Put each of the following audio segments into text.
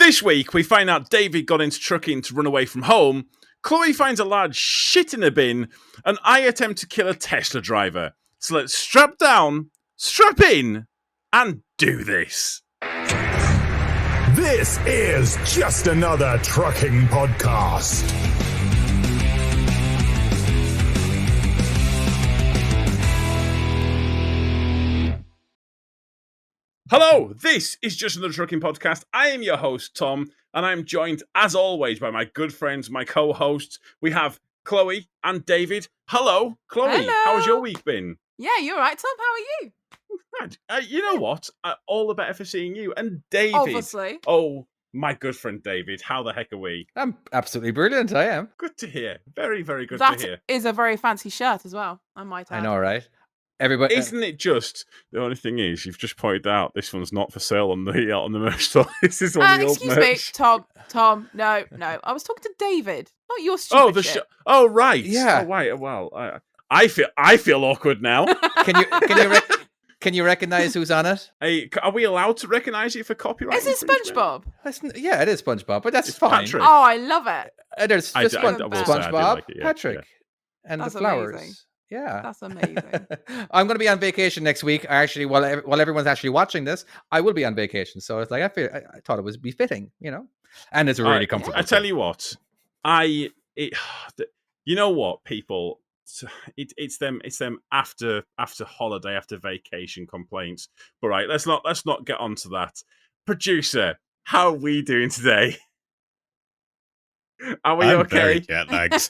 This week, we find out David got into trucking to run away from home, Chloe finds a large shit in a bin, and I attempt to kill a Tesla driver. So let's strap down, strap in, and do this. This is just another trucking podcast. Hello, this is Just Another Trucking Podcast. I am your host, Tom, and I'm joined, as always, by my good friends, my co-hosts. We have Chloe and David. Hello, Chloe. Hello. How's your week been? Yeah, you're right, Tom. How are you? You know what? All the better for seeing you. And David. Obviously. Oh, my good friend David. How the heck are we? I'm absolutely brilliant, I am. Good to hear. Very, very good That to hear. is a very fancy shirt as well, I might add. I know, right? Everybody, Isn't it just, the only thing is, you've just pointed out this one's not for sale on the merch store. This is on the old excuse merch. me, Tom, no. I was talking to David, not your stupid shit. Oh, right. Yeah. Oh, right. Well, I feel awkward now. Can you recognize who's on it? Hey, are we allowed to recognise it for copyright? Is it infringement? SpongeBob? Yeah, it is SpongeBob, but that's It's fine. Patrick. Oh, I love it. There's I will say I do SpongeBob, like it, yeah, Patrick, and That's the flowers. amazing. Yeah, That's amazing. I'm going to be on vacation next week. While everyone's actually watching this, I will be on vacation. So it's like I thought it was befitting, and it's really comfortable. I tell you what, you know what, people. It's them after holiday, after vacation complaints. But right, let's not get onto that. Producer, how are we doing today? Are we I'm okay? very jet lagged.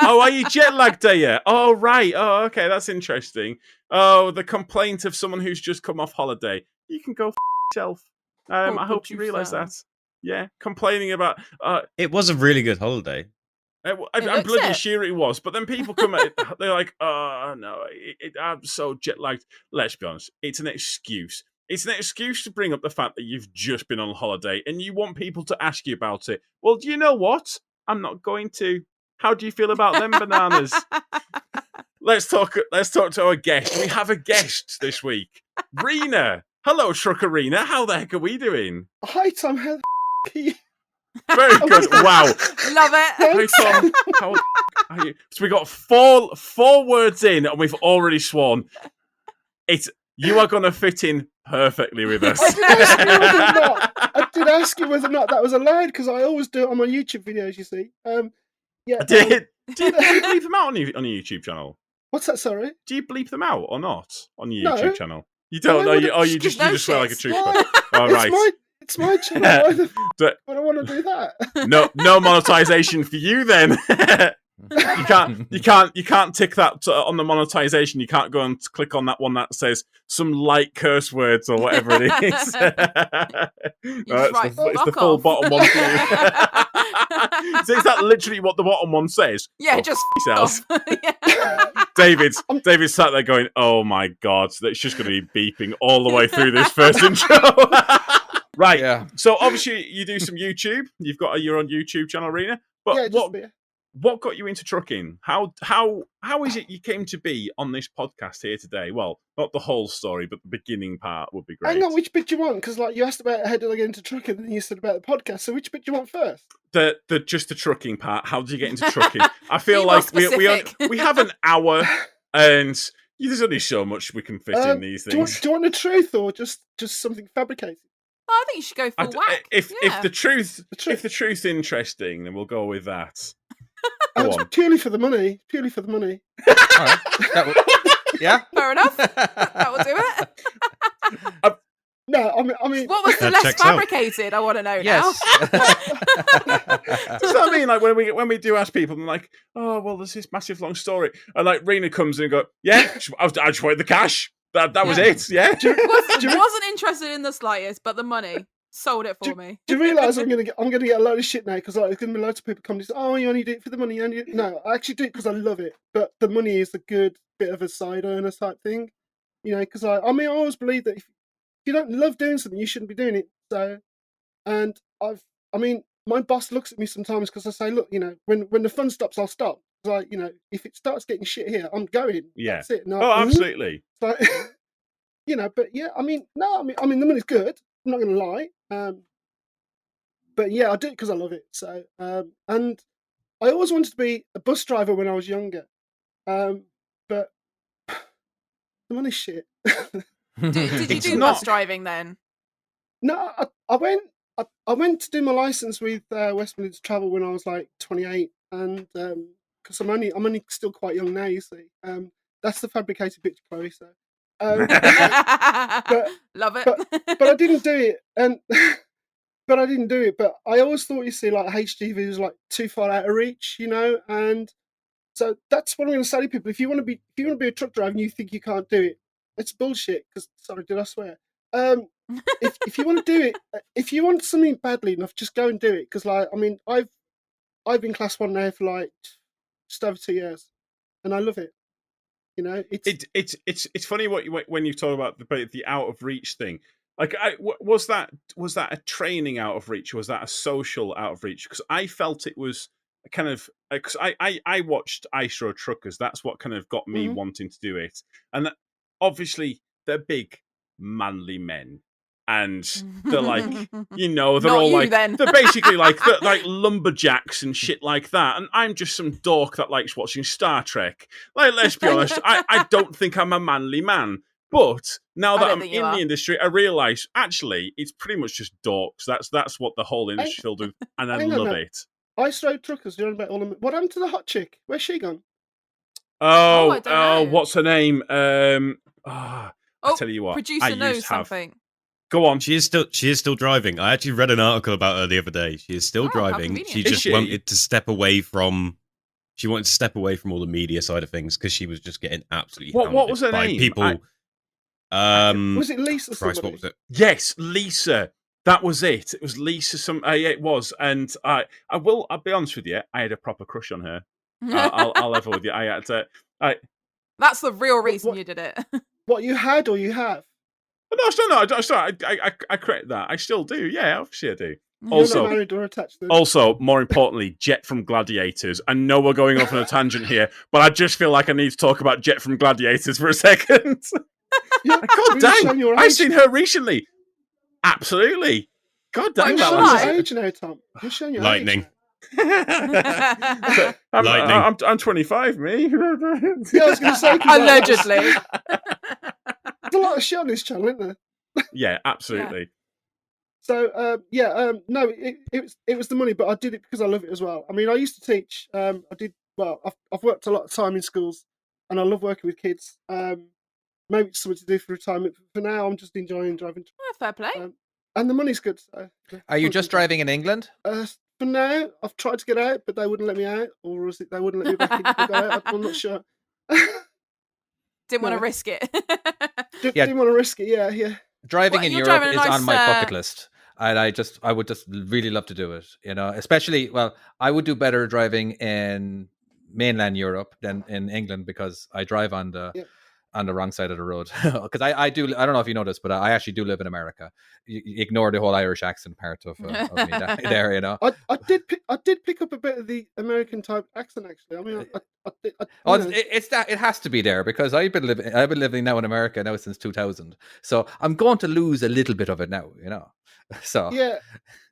Oh, are you jet lagged, are you? Oh, right. Oh, okay, that's interesting. Oh, the complaint of someone who's just come off holiday. You can go yourself. I hope you realise that. Yeah, complaining about. It was a really good holiday. I'm looks bloody it. sure it was, but then people come at it, they're like, oh, no, I'm so jet lagged. Let's be honest, it's an excuse. It's an excuse to bring up the fact that you've just been on holiday and you want people to ask you about it. Well, do you know what? I'm not going to. How do you feel about them bananas? Let's talk to our guest. We have a guest this week. Rena. Hello, Trucker Rena. How the heck are we doing? Hi, Tom. How the are you? Very good. Wow. Love it. Hey, Tom. How are you? So we got four words in, and we've already sworn. You are going to fit in perfectly with us. I did ask you whether or not that was allowed because I always do it on my YouTube videos. You see, yeah. Do you bleep them out on your YouTube channel? What's that? Sorry. Do you bleep them out or not on your No. YouTube channel? You don't know. You just swear like a trooper. All right. It's my channel. Why the But- I don't want to do that. No monetization for you then. You can't tick that on the monetization. You can't go and click on that one that says some light curse words or whatever it is. It's the full bottom one for you. So is that literally what the bottom one says? Yeah, Oh, just yourself. yeah. David's sat there going, oh my god, that's just going to be beeping all the way through this first intro. Right. Yeah. So obviously you do some YouTube. You've got your own YouTube channel, Rena. But Yeah, just me. what got you into trucking? How is it you came to be on this podcast here today? Well, not the whole story, but the beginning part would be great. Hang on, which bit do you want? Because you asked about how did I get into trucking, and then you said about the podcast. So which bit do you want first? Just the trucking part. How did you get into trucking? I feel Be more like specific. we have an hour, and there's only so much we can fit in these Do you things. want the truth or just something fabricated? I think you should go full whack. If the truth The truth. if the truth's interesting, then we'll go with that. Go It's on. purely for the money. Purely for the money. All right. Yeah. Fair enough. That will do it. No, I mean, What was the That less checks out. fabricated? I want to know Yes. Does that mean like when we do ask people, they're like, oh well, there's this massive long story, and like Rena comes in and go, yeah, I just wanted the cash. That was it. Yeah. now. Wasn't interested in the slightest, but the money sold it for me. do you realise I'm gonna get a load of shit now because there's gonna be loads of people coming and say, "Oh, you only do it for the money." No, I actually do it because I love it. But the money is a good bit of a side earner type thing, Because I always believe that if you don't love doing something, you shouldn't be doing it. So, and my boss looks at me sometimes because I say, "Look, when the fun stops, I'll stop." Because if it starts getting shit here, I'm going. Yeah. That's it. No, Oh, absolutely. So, but yeah, the money's good. I'm not gonna lie. but yeah, I do it because I love it. So and I always wanted to be a bus driver when I was younger, but the money's shit. Did you It's do not- bus driving then? No, I went to do my license with West Midlands Travel when I was like 28, and because I'm only still quite young now, you see. That's the fabricated picture, Chloe. So, Love it. but I didn't do it, and but I didn't do it. But I always thought, you see, like HGV was like too far out of reach, you know, and so that's what I'm going to say to people. If you want to be a truck driver and you think you can't do it, it's bullshit. Because sorry, did I swear? If you want to do it, if you want something badly enough, just go and do it. Because like, I mean, I've been class 1 now for like just over 2 years, and I love it. You know, It's funny when you talk about the out of reach thing. Like, was that a training out of reach, or was that a social out of reach? Because I felt it was kind of, because I watched Ice Road Truckers. That's what kind of got me wanting to do it. And obviously they're big, manly men, and they're like, you know, they're Not all you, like, then. they're basically like like lumberjacks and shit like that. And I'm just some dork that likes watching Star Trek. Like, let's be honest, I don't think I'm a manly man. But now I that don't I'm think you in are. the industry, I realise actually it's pretty much just dorks. That's what the whole industry filled with, and I hang on love now. it. Ice Road Truckers. You know about all of them. What happened to the hot chick? Where's she gone? I Oh, don't know. what's her name? I tell you what, I Producer used knows to have. something. Go on. She is still driving. I actually read an article about her the other day. She is still Oh, how driving. convenient. She Is just she? wanted to step away from. She wanted to step away from all the media side of things because she was just getting absolutely. What hounded was her by name? People. Was it Lisa? Christ, Somebody? what was it? Yes, Lisa. That was it. It was Lisa. Yeah, it was. And I'll be honest with you. I had a proper crush on her. I'll level with you. I had to. That's the real reason what- you did it. What you had or you have? No, sorry. I correct that. I still do. Yeah, obviously I do. You're Also- not married or attached. Then. Also, more importantly, Jet from Gladiators. I know we're going off on a tangent here, but I just feel like I need to talk about Jet from Gladiators for a second. You're God showing dang, your I've age. seen her recently. Absolutely. God dang, You're that You're was showing Right. your age now, Tom. You're showing your Lightning. age. Now. I'm 25, me. Yeah, I was going to say. 'cause, like, Allegedly. There's a lot of shit on this channel, isn't there? Yeah, absolutely. So no, it was the money, but I did it because I love it as well. I mean, I used to teach. I've worked a lot of time in schools, and I love working with kids. Maybe it's something to do for retirement. For now, I'm just enjoying driving, Oh, fair play. and the money's good. So, Are you just driving in England? For now, I've tried to get out, but they wouldn't let me out, or was it they wouldn't let me back in? To go out? I'm not sure. Didn't want to no. risk it. Yeah. Didn't want to risk it. Yeah. Driving Well, in you're Europe driving is a on my nice, bucket list. And I would just really love to do it, you know, especially, well, I would do better driving in mainland Europe than in England because I drive on the Yeah. on the wrong side of the road. Because I don't know if you know this, but I actually do live in America. You ignore the whole Irish accent part of me there, you know. I did pick up a bit of the American type accent actually. I mean, Oh, you know. it's that it has to be there because I've been living now in America now since 2000. So I'm going to lose a little bit of it now, you know. So Yeah.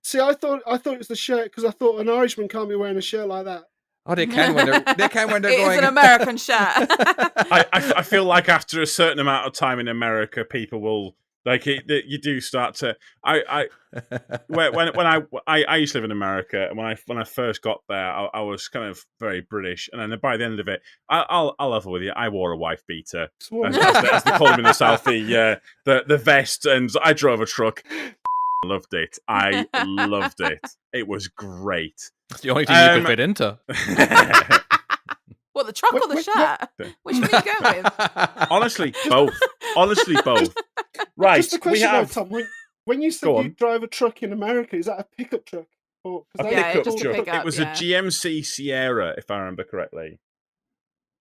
See, I thought it was the shirt because I thought an Irishman can't be wearing a shirt like that. oh, they can when they're It going. is an American shirt. I feel like after a certain amount of time in America, people will like it. You do start to. When I used to live in America, and when I first got there, I was kind of very British, and then by the end of it, I'll level with you. I wore a wife beater, Sworn. as they call them in the South, the vest, and I drove a truck. Loved it. I loved it. It was great. It's the only thing you could fit into. What, the truck or the Wait, shirt? Which one are you going with? Honestly, both. Right, Just a we question, have though, Tom. When you said Go you on. drive a truck in America, is that a pickup truck? Or, 'cause a they- Yeah, pickup just a truck. pickup, It was yeah. a GMC Sierra, if I remember correctly.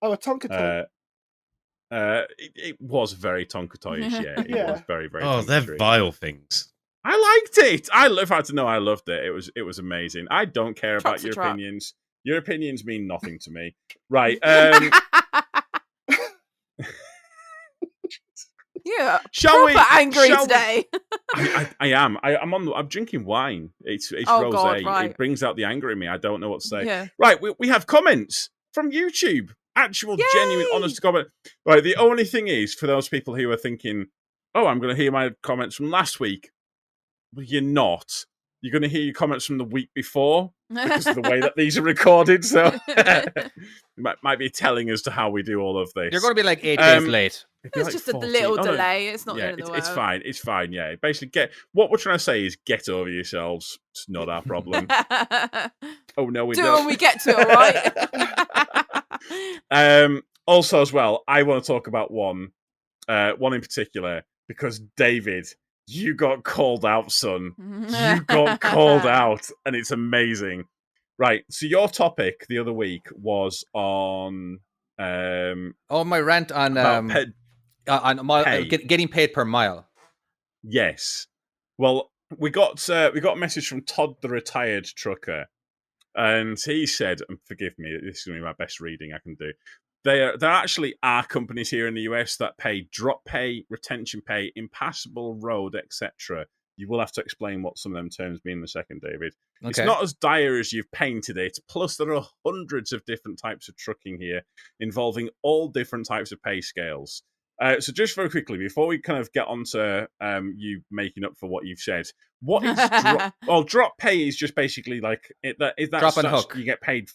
Oh, a Tonka truck. It was very Tonka-toyish, yeah. It Yeah. was very, very. Oh, they're Tonka-toyish. vile things. I liked it. If I had to know, I loved it. It was amazing. I don't care Truck's about a your truck. opinions. Your opinions mean nothing to me. Right. Yeah, You're Shall we? proper angry Shall we- today. I am. I'm drinking wine. It's Oh, rosé. God, right. It brings out the anger in me. I don't know what to say. Yeah. Right, we have comments from YouTube. Actual, genuine, Yay! honest comment. Right, the only thing is, for those people who are thinking, oh, I'm going to hear my comments from last week, well, you're not. You're going to hear your comments from the week before because of the way that these are recorded. So it might be telling as to how we do all of this. You're going to be like 8 days late. It'd be It's like just a 14. little Oh, no. delay. It's not the Yeah, end of the world. it's fine. It's fine. Yeah, basically, what we're trying to say is get over yourselves. It's not our problem. Oh no, we Do it don't. when we get to it, all right? Also, as well, I want to talk about one in particular because David, you got called out, son. You got called out, and it's amazing. Right. So your topic the other week was on Oh, my rant on pay. getting paid per mile. Yes. Well, we got a message from Todd, the retired trucker, and he said, and forgive me, this is going to be my best reading I can do. There actually are companies here in the US that pay drop pay, retention pay, impassable road, etc. You will have to explain what some of them terms mean in a second, David. Okay. It's not as dire as you've painted it. Plus, there are hundreds of different types of trucking here, involving all different types of pay scales. So just very quickly, before we kind of get onto you making up for what you've said, what is drop pay is just basically like that's Drop and hook. You get paid.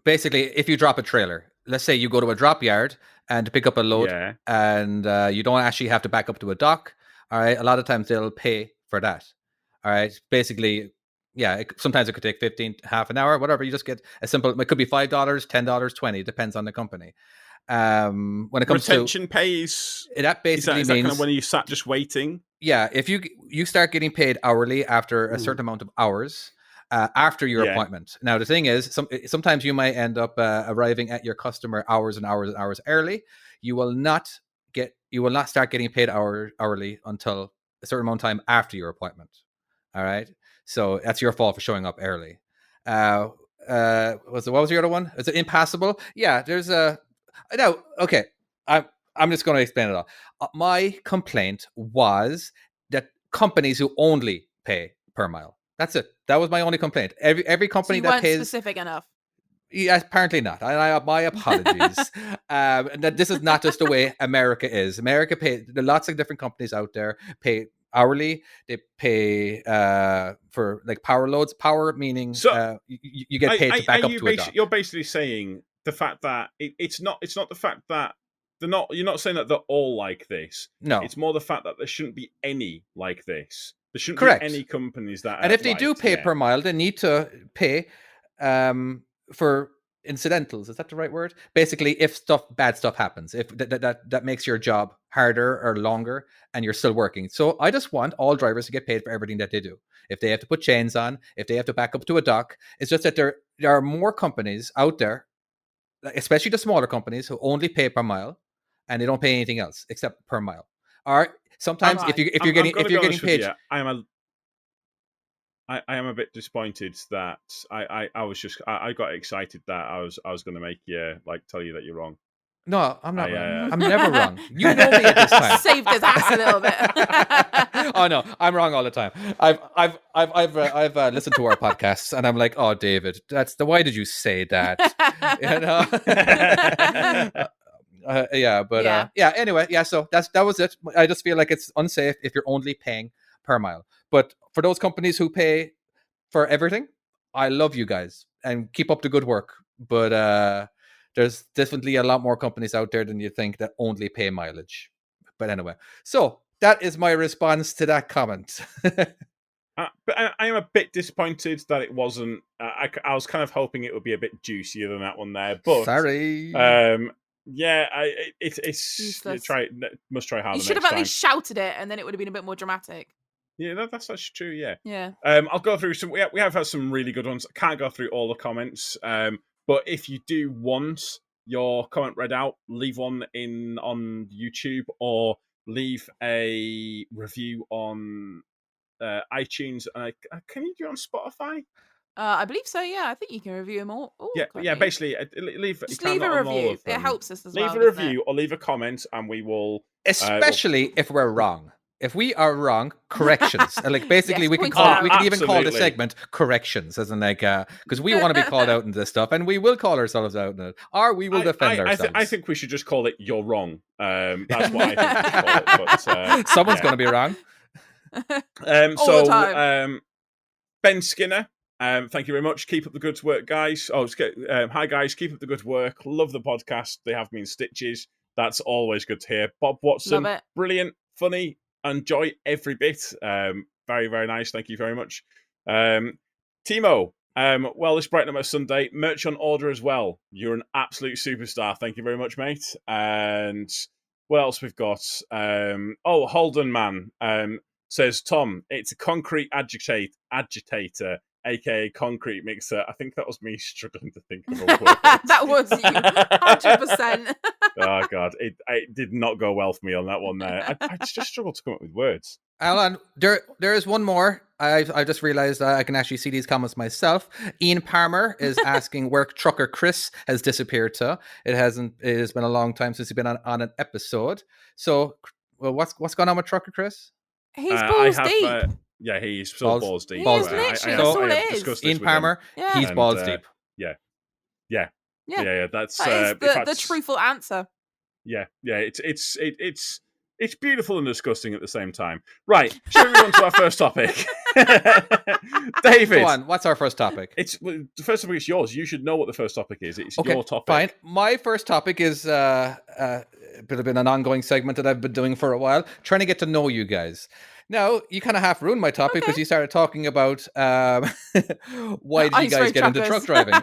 Basically, if you drop a trailer, let's say you go to a drop yard and to pick up a load, Yeah. and you don't actually have to back up to a dock. All right, a lot of times they'll pay for that. All right, basically, yeah. Sometimes it could take 15, half an hour, whatever. You just get a simple. It could be $5, $10, $20, depends on the company. When it comes Retention pay is that basically is that means kind of when you sat just waiting. yeah, if you start getting paid hourly after a certain amount of hours after your Yeah. appointment. Now the thing is, sometimes you might end up arriving at your customer hours and hours and hours early. You will not start getting paid hourly until a certain amount of time after your appointment. All right, so that's your fault for showing up early. What was the other one? Is it impassable? Yeah, there's a no. Okay, I'm just going to explain it all. My complaint was that companies who only pay per mile. That's it. That was my only complaint. Every So company you that weren't pays. specific enough. Yeah, apparently not. My apologies. That this is not just the way America is. America pay. There are lots of different companies out there pay hourly. They pay for like power loads. Power meaning So, you get paid to back up to a dock. You're basically saying the fact that it's not the fact that you're not saying that they're all like this. No, It's more the fact that there shouldn't be any like this. There shouldn't Correct. be any companies that. and are if they do right, pay yeah. per mile, they need to pay for incidentals. Is that the right word? Basically, if bad stuff happens, if that makes your job harder or longer, and you're still working. So I just want all drivers to get paid for everything that they do. If they have to put chains on, if they have to back up to a dock, it's just that there are more companies out there, especially the smaller companies, who only pay per mile, and they don't pay anything else except per mile. Or sometimes if you're getting paid, I am a bit disappointed that I got excited that I was going to make you tell you that you're wrong. no, I'm not wrong. I'm never wrong. You know me at this time. Saved his ass a little bit. Oh no, I'm wrong all the time. I've listened to our podcasts and I'm like, oh David, why did you say that? You know? Anyway, so that was it. I just feel like it's unsafe if you're only paying per mile. But for those companies who pay for everything, I love you guys and keep up the good work. But there's definitely a lot more companies out there than you think that only pay mileage. But anyway, so that is my response to that comment. But I am a bit disappointed that it wasn't. I was kind of hoping it would be a bit juicier than that one there. But sorry. Yeah, it's Useless. Must try harder. You should have at least shouted it, and then it would have been a bit more dramatic. Yeah, that's true. Yeah. Yeah. I'll go through some. We have had some really good ones. I can't go through all the comments. But if you do want your comment read out, leave one on YouTube or leave a review on iTunes. Can you do it on Spotify? I believe so. Yeah, I think you can review them all. Yeah, can't yeah. you? Basically, leave. Just you can leave a on all review. of It them. helps us as Leave well. a doesn't it? review or leave a comment, and we will. Especially if we're wrong. If we are wrong, corrections. Like basically, Yes, we can point call it it. We out. can even call the Absolutely. segment corrections, as in like because we want to be called out in this stuff, and we will call ourselves out in it, or we will defend ourselves. I think we should just call it "You're Wrong." That's what I think we should call it. But, someone's yeah. going to be wrong. All the time. Ben Skinner, thank you very much. Keep up the good work, guys. Hi, guys. Keep up the good work. Love the podcast. They have me in stitches. That's always good to hear. Bob Watson, Love it. brilliant, funny, enjoy every bit. Very, very nice. Thank you very much. Timo, well, this Brighton on Sunday, merch on order as well. You're an absolute superstar. Thank you very much, mate. And what else we've got? Holden Man says, Tom, it's a concrete agitator, aka concrete mixer. I think that was me struggling to think of a word. That was you, 100%. Oh God, it did not go well for me on that one there. I just struggled to come up with words. Alan, there is one more. I just realized I can actually see these comments myself. Ian Palmer is asking where Trucker Chris has disappeared to. It has been a long time since he's been on an episode. So, well, what's going on with Trucker Chris? He's balls deep. Yeah, he's still balls deep. He is literally, that's all it is. Ian Palmer, he's balls deep. Yeah. That's the truthful answer. Yeah. It's beautiful and disgusting at the same time. Right, shall we move on to our first topic? David, go on. What's our first topic? The first topic is yours. You should know what the first topic is. It's your topic. Fine. My first topic is been an ongoing segment that I've been doing for a while, trying to get to know you guys. Now, you kind of half ruined my topic because you started talking about why did you guys get into truck driving?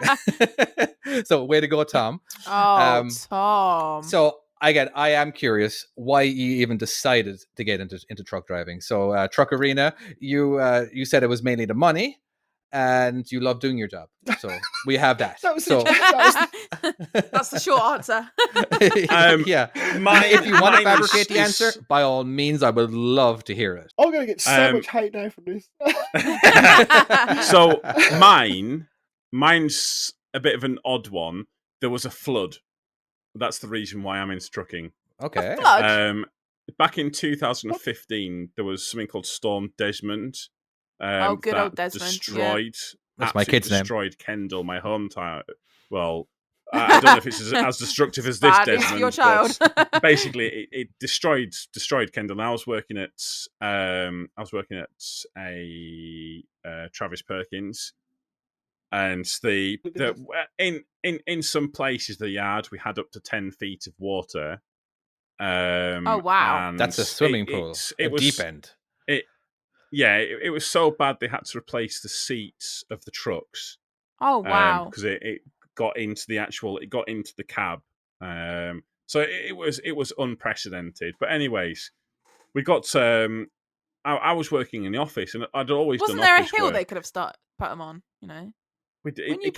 So, way to go, Tom. Oh, Tom. So, I am curious why you even decided to get into truck driving. So, Truck Arena, you said it was mainly the money, and you love doing your job. So we have that. That's the short answer. Yeah. If you want to fabricate the answer, by all means, I would love to hear it. I'm going to get so much hate now from this. So mine's a bit of an odd one. There was a flood. That's the reason why I'm into trucking. Okay. Back in 2015, there was something called Storm Desmond. Good old Desmond. Destroyed. That's my kid's name. Destroyed Kendall, my hometown. Well, I don't know if it's as destructive as this Desmond. Your child. But basically, it destroyed Kendall. And I was working at a Travis Perkins, and in some places the yard we had up to 10 feet of water. Oh wow, that's a swimming pool. It was deep end. It was so bad they had to replace the seats of the trucks. Oh wow! Because it got into the cab. So it was unprecedented. But anyways, we got. I was working in the office, and I'd always Wasn't done there a office hill work. they could have put them on? You know. It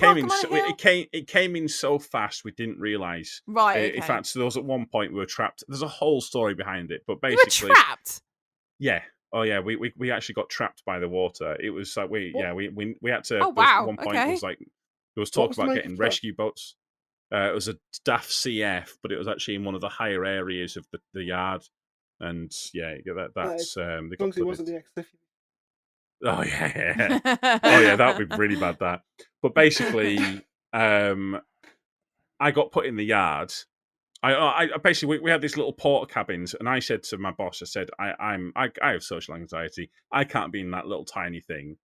came in so fast we didn't realise. Right. Okay. In fact, there was at one point we were trapped. There's a whole story behind it, but basically, you were trapped. Yeah. Oh yeah. We actually got trapped by the water. It was like we had to. Oh wow. At one point, okay. it was like there was talk about getting rescue boats. It was a DAF CF, but it was actually in one of the higher areas of the yard. And that's as long as it wasn't the XF. Oh yeah. Oh yeah, that would be really bad. That. But basically, I got put in the yard. I basically we had these little porta cabins, and I said to my boss, I said, I have social anxiety. I can't be in that little tiny thing.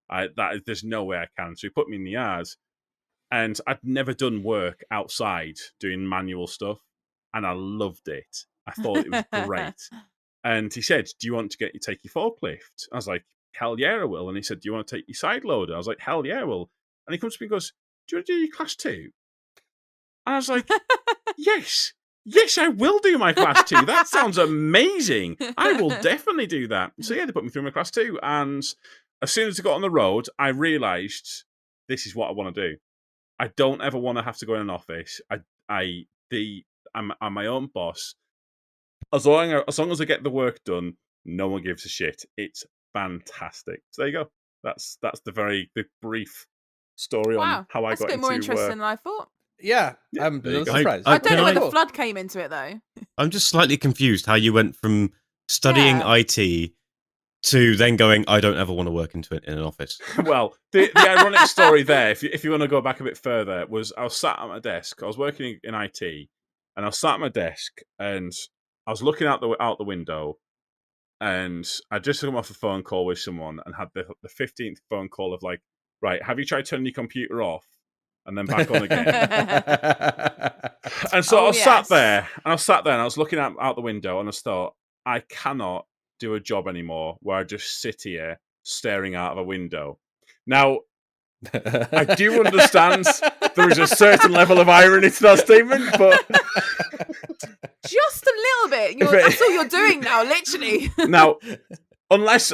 There's no way I can. So he put me in the yard, and I'd never done work outside doing manual stuff, and I loved it. I thought it was great. And he said, "Do you want to take your forklift?" I was like, "Hell yeah, I will." And he said, "Do you want to take your side loader?" I was like, "Hell yeah, I will." And he comes to me and goes, "Do you want to do your class 2?" And I was like, Yes, I will do my class 2. That sounds amazing. I will definitely do that. So yeah, they put me through my class 2. And as soon as I got on the road, I realised this is what I want to do. I don't ever want to have to go in an office. I'm my own boss. As long as I get the work done, no one gives a shit. It's fantastic. So there you go. That's the brief story Wow, on how I that's a got bit more into. interesting than I thought. Yeah, Yeah, I'm a there you little go. surprised. I don't Can know where I- the flood came into it though. I'm just slightly confused how you went from studying Yeah. IT to then going, I don't ever want to work in an office. Well, the ironic story there, if you want to go back a bit further, was I was sat at my desk. I was working in IT, and I was sat at my desk, and I was looking out the window, and I just come off a phone call with someone, and had the 15th phone call of like, right, have you tried turning your computer off and then back on again? And so Oh, I was sat yes. there, and I was looking out the window, and I thought, I cannot do a job anymore where I just sit here staring out of a window. Now, I do understand there is a certain level of irony to that statement, but Just a little bit. That's all you're doing now, literally. now, unless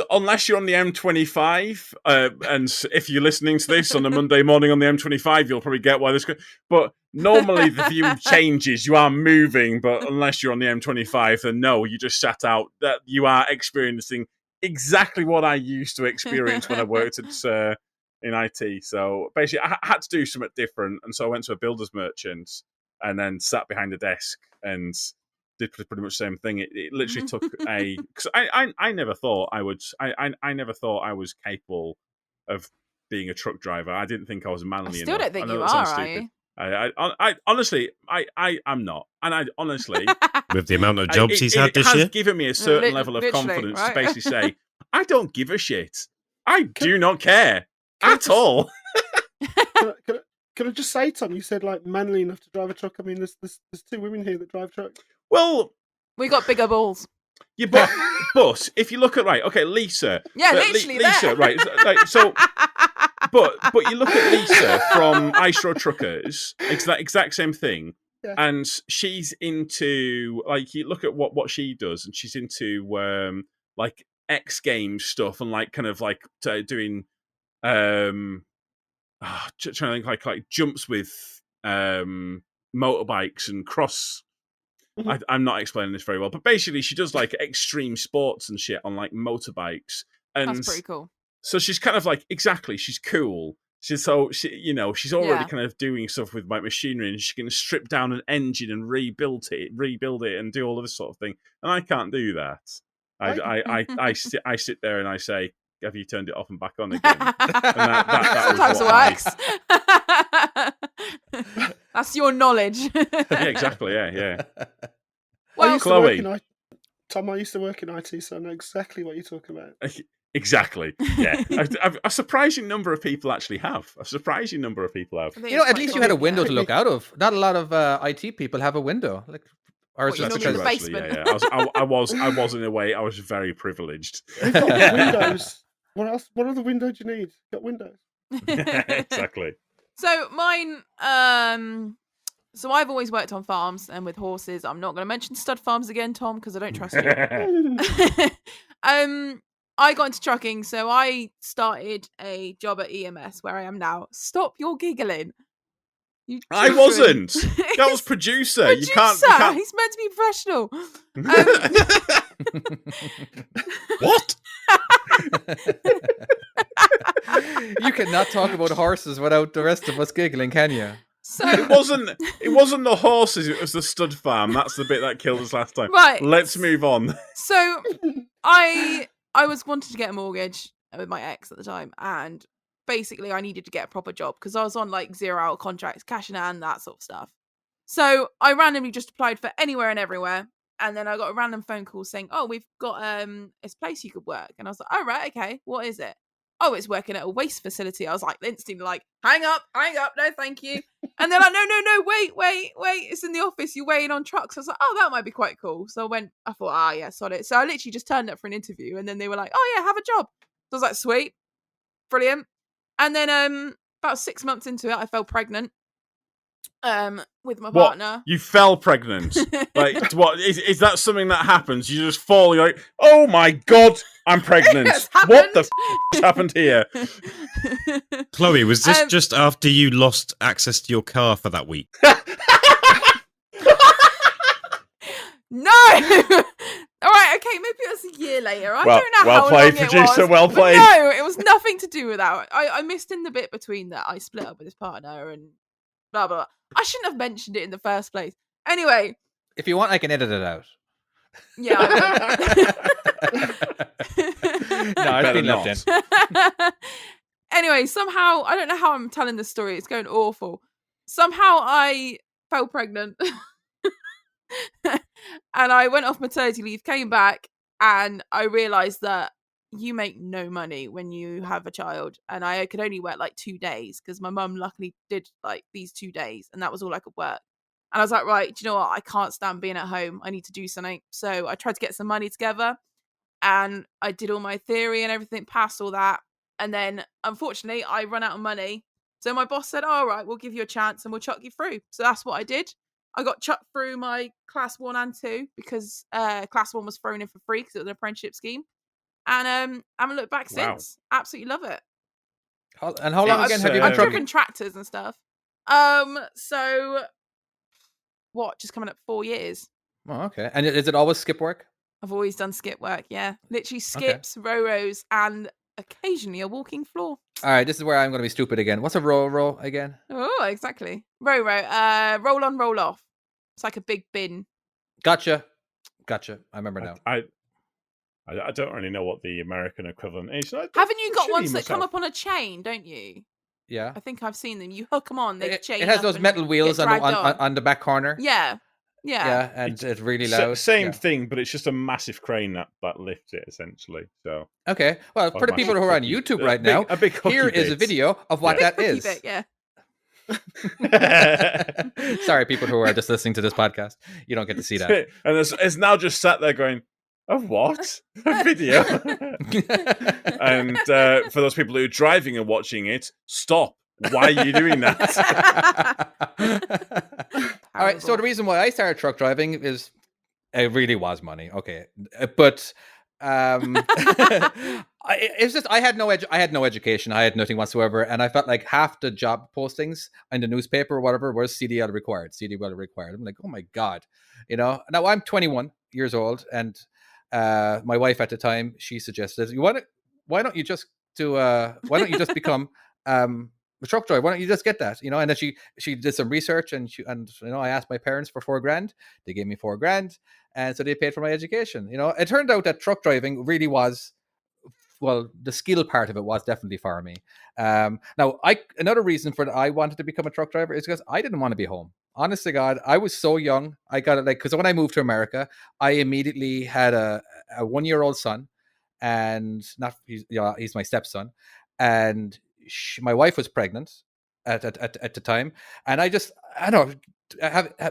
you're on the M25, and if you're listening to this on a Monday morning on the M25, you'll probably get why this. But normally the view changes. You are moving, but unless you're on the M25, then no, you just sat out. That you are experiencing exactly what I used to experience when I worked at in IT. So basically, I had to do something different, and so I went to a builder's merchant, and then sat behind a desk and did pretty much the same thing. It literally took because I never thought I would. I never thought I was capable of being a truck driver. I didn't think I was I manly still enough. don't think I know you that sounds are stupid. you? I honestly, I'm not, and I honestly, With the amount of jobs he's had this has year. given me a certain level of Literally, confidence right? to basically say, I don't give a shit. I do not care Can I at just- all. Can I just say, Tom? You said like manly enough to drive a truck. I mean, there's 2 women here that drive trucks. Well, We got bigger balls. yeah, but if you look at Lisa, Yeah, Li- literally Lisa, there. right? So, but you look at Lisa from Ice Road Truckers, it's that exact same thing, Yeah. and she's into like you look at what she does, and she's into like X Games stuff and like kind of like doing trying to think like jumps with motorbikes and cross. Mhm. I'm not explaining this very well, but basically she does like extreme sports and shit on like motorbikes, and That's pretty cool. so she's kind of like exactly she's cool. She's already Yeah. kind of doing stuff with like machinery, and she can strip down an engine and rebuild it, and do all of this sort of thing. And I can't do that. I sit there and I say, "Have you turned it off and back on again?" Sometimes what works. That's your knowledge. Yeah, exactly. Yeah. I Well, used to work Chloe. in IT. Tom, I used to work in IT, so I know exactly what you're talking about. Exactly. Yeah. A surprising number of people actually have. A surprising number of people have. I think You know, it's at quite least cool. you had a window to look out of. Not a lot of IT people have a window. Like, or What, is you it normally because in the basement? Yeah. I was in a way. I was very privileged. We've got windows. What else? What other window do you need? Got windows. Exactly. So mine, so I've always worked on farms and with horses. I'm not going to mention stud farms again, Tom, because I don't trust you. I got into trucking, so I started a job at EMS where I am now. Stop your giggling. You I children. wasn't. That was producer. You can't. He's meant to be professional. What? you cannot talk about horses without the rest of us giggling, can you? So It wasn't the horses. It was the stud farm. That's the bit that killed us last time. right. Let's move on. So I was wanting to get a mortgage with my ex at the time, and basically I needed to get a proper job because I was on like 0-hour contracts, cash in hand, that sort of stuff. So I randomly just applied for anywhere and everywhere, and then I got a random phone call saying, "Oh, we've got this place you could work," and I was like, "Oh right, okay, what is it?" "Oh, it's working at a waste facility." I was like, instantly like, hang up, no, thank you. And they're like, no, wait, it's in the office, you're waiting on trucks. I was like, oh, that might be quite cool. So I thought, yeah, sod it. So I literally just turned up for an interview, and then they were like, oh yeah, have a job. So I was like, sweet, brilliant. And then about 6 months into it, I fell pregnant with my What? partner. You fell pregnant. Like, what is that something that happens? You just fall. You're like, oh my god, I'm pregnant. It's What the happened. happened here? Chloe, was this Um, just after you lost access to your car for that week? No, All right, okay, maybe it was a year later. I Well- don't know well how played, long it producer, was. well but played. No, it was nothing to do with that. I missed in the bit between that I split up with his partner and blah, blah, blah. I shouldn't have mentioned it in the first place. Anyway, If you want, I can edit it out. yeah, I No, it's Better been left not. in. Anyway, somehow, I don't know how I'm telling this story. It's going awful. Somehow I fell pregnant. And I went off maternity leave, came back, and I realized that you make no money when you have a child. And I could only work like 2 days because my mum luckily did like these 2 days, and that was all I could work. And I was like, right, do you know what? I can't stand being at home. I need to do something. So I tried to get some money together, and I did all my theory and everything, passed all that. And then, unfortunately, I run out of money. So my boss said, all right, we'll give you a chance and we'll chuck you through. So that's what I did. I got chucked through my class 1 and 2 because class 1 was thrown in for free because it was an apprenticeship scheme. And I haven't looked back Wow. since. Absolutely love it. And how long It's, again have you been I've trucking? driven tractors and stuff. So what? Just coming up 4 years. Oh, okay. And is it always skip work? I've always done skip work. Yeah, literally skips, rows, and occasionally a walking floor. All right, this is where I'm going to be stupid again. What's a row again? Oh, exactly. Row. Roll on, roll off. It's like a big bin. Gotcha. I remember now. I don't really know what the American equivalent is. Haven't you got Surely ones you that must come have. up on a chain? Don't you? Yeah. I think I've seen them. You hook them on. They It chain. has up those and metal get wheels on dragged on the back corner. Yeah. Yeah, and it's really loud. Same Yeah. thing, but it's just a massive crane that lifts it essentially. So Okay. Well, for the massive people who are on cookie- YouTube a right big- now, a big here cookie is a bit. video of what Yeah. that Cookie is. bit, yeah. Sorry, people who are just listening to this podcast. You don't get to see that. And it's now just sat there going, "Oh, what? A video?" And for those people who are driving and watching it, stop. Why are you doing that? All right. So the reason why I started truck driving is it really was money. Okay, but it's just I had no education. I had nothing whatsoever, and I felt like half the job postings in the newspaper or whatever was CDL required. I'm like, oh my god, Now I'm 21 years old, and my wife at the time, she suggested, why don't you just become a truck driver? Why don't you just get that? And then she did some research, and I asked my parents for $4,000. They gave me $4,000, and so they paid for my education. It turned out that truck driving really was, well, the skill part of it was definitely for me. Now, another reason for that I wanted to become a truck driver is because I didn't want to be home. Honest to God, I was so young. I got it because when I moved to America, I immediately had a 1-year-old son, and he's my stepson, and my wife was pregnant at the time, and I don't know,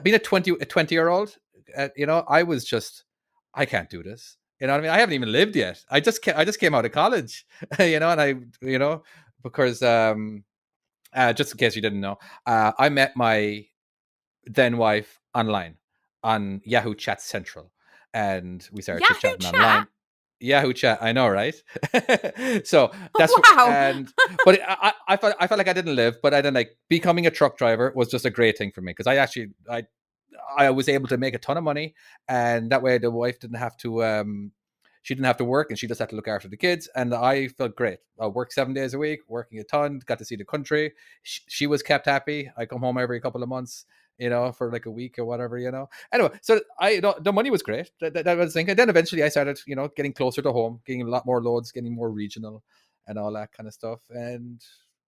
being a 20-year-old, I was just, I can't do this. You know what I mean? I haven't even lived yet. I just came out of college, and I, because just in case you didn't know, I met my then wife online on Yahoo Chat Central, and we started Yahoo chatting Chat? online. Yahoo Chat, I know, right? So that's Wow. but I felt like I didn't live, but I then, like, becoming a truck driver was just a great thing for me because I was able to make a ton of money, and that way the wife didn't have to she didn't have to work, and she just had to look after the kids, and I felt great. I worked 7 days a week, working a ton, got to see the country. She was kept happy. I come home every couple of months, for like a week or whatever, Anyway, so the money was great. That was the thing. And then eventually I started, getting closer to home, getting a lot more loads, getting more regional and all that kind of stuff. And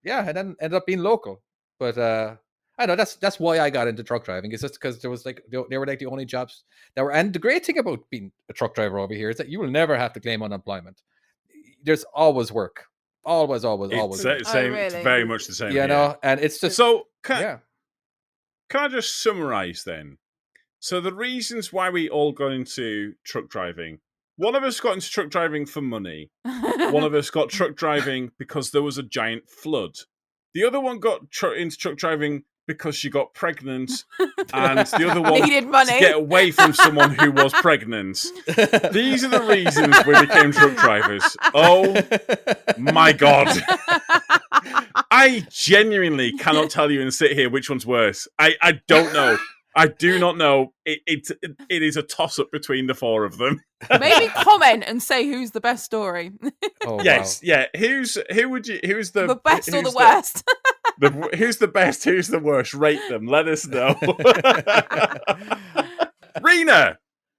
yeah, and then ended up being local. But I know that's why I got into truck driving. It's just because there was they were like the only jobs that were. And the great thing about being a truck driver over here is that you will never have to claim unemployment. There's always work. Always. It's Oh, really? It's very much the same. And it's just So yeah. can I just summarize then? So the reasons why we all got into truck driving. One of us got into truck driving for money. One of us got truck driving because there was a giant flood. The other one got into truck driving because she got pregnant, and the other one Needed money. to get away from someone who was pregnant. These are the reasons we became truck drivers. Oh my God. I genuinely cannot tell you and sit here which one's worse. I don't know. I do not know. It is a toss up between the four of them. Maybe comment and say who's the best story. Oh, Yes, yeah. Who's the The best or the who's worst? who's the best? Who's the worst? Rate them. Let us know. Rena,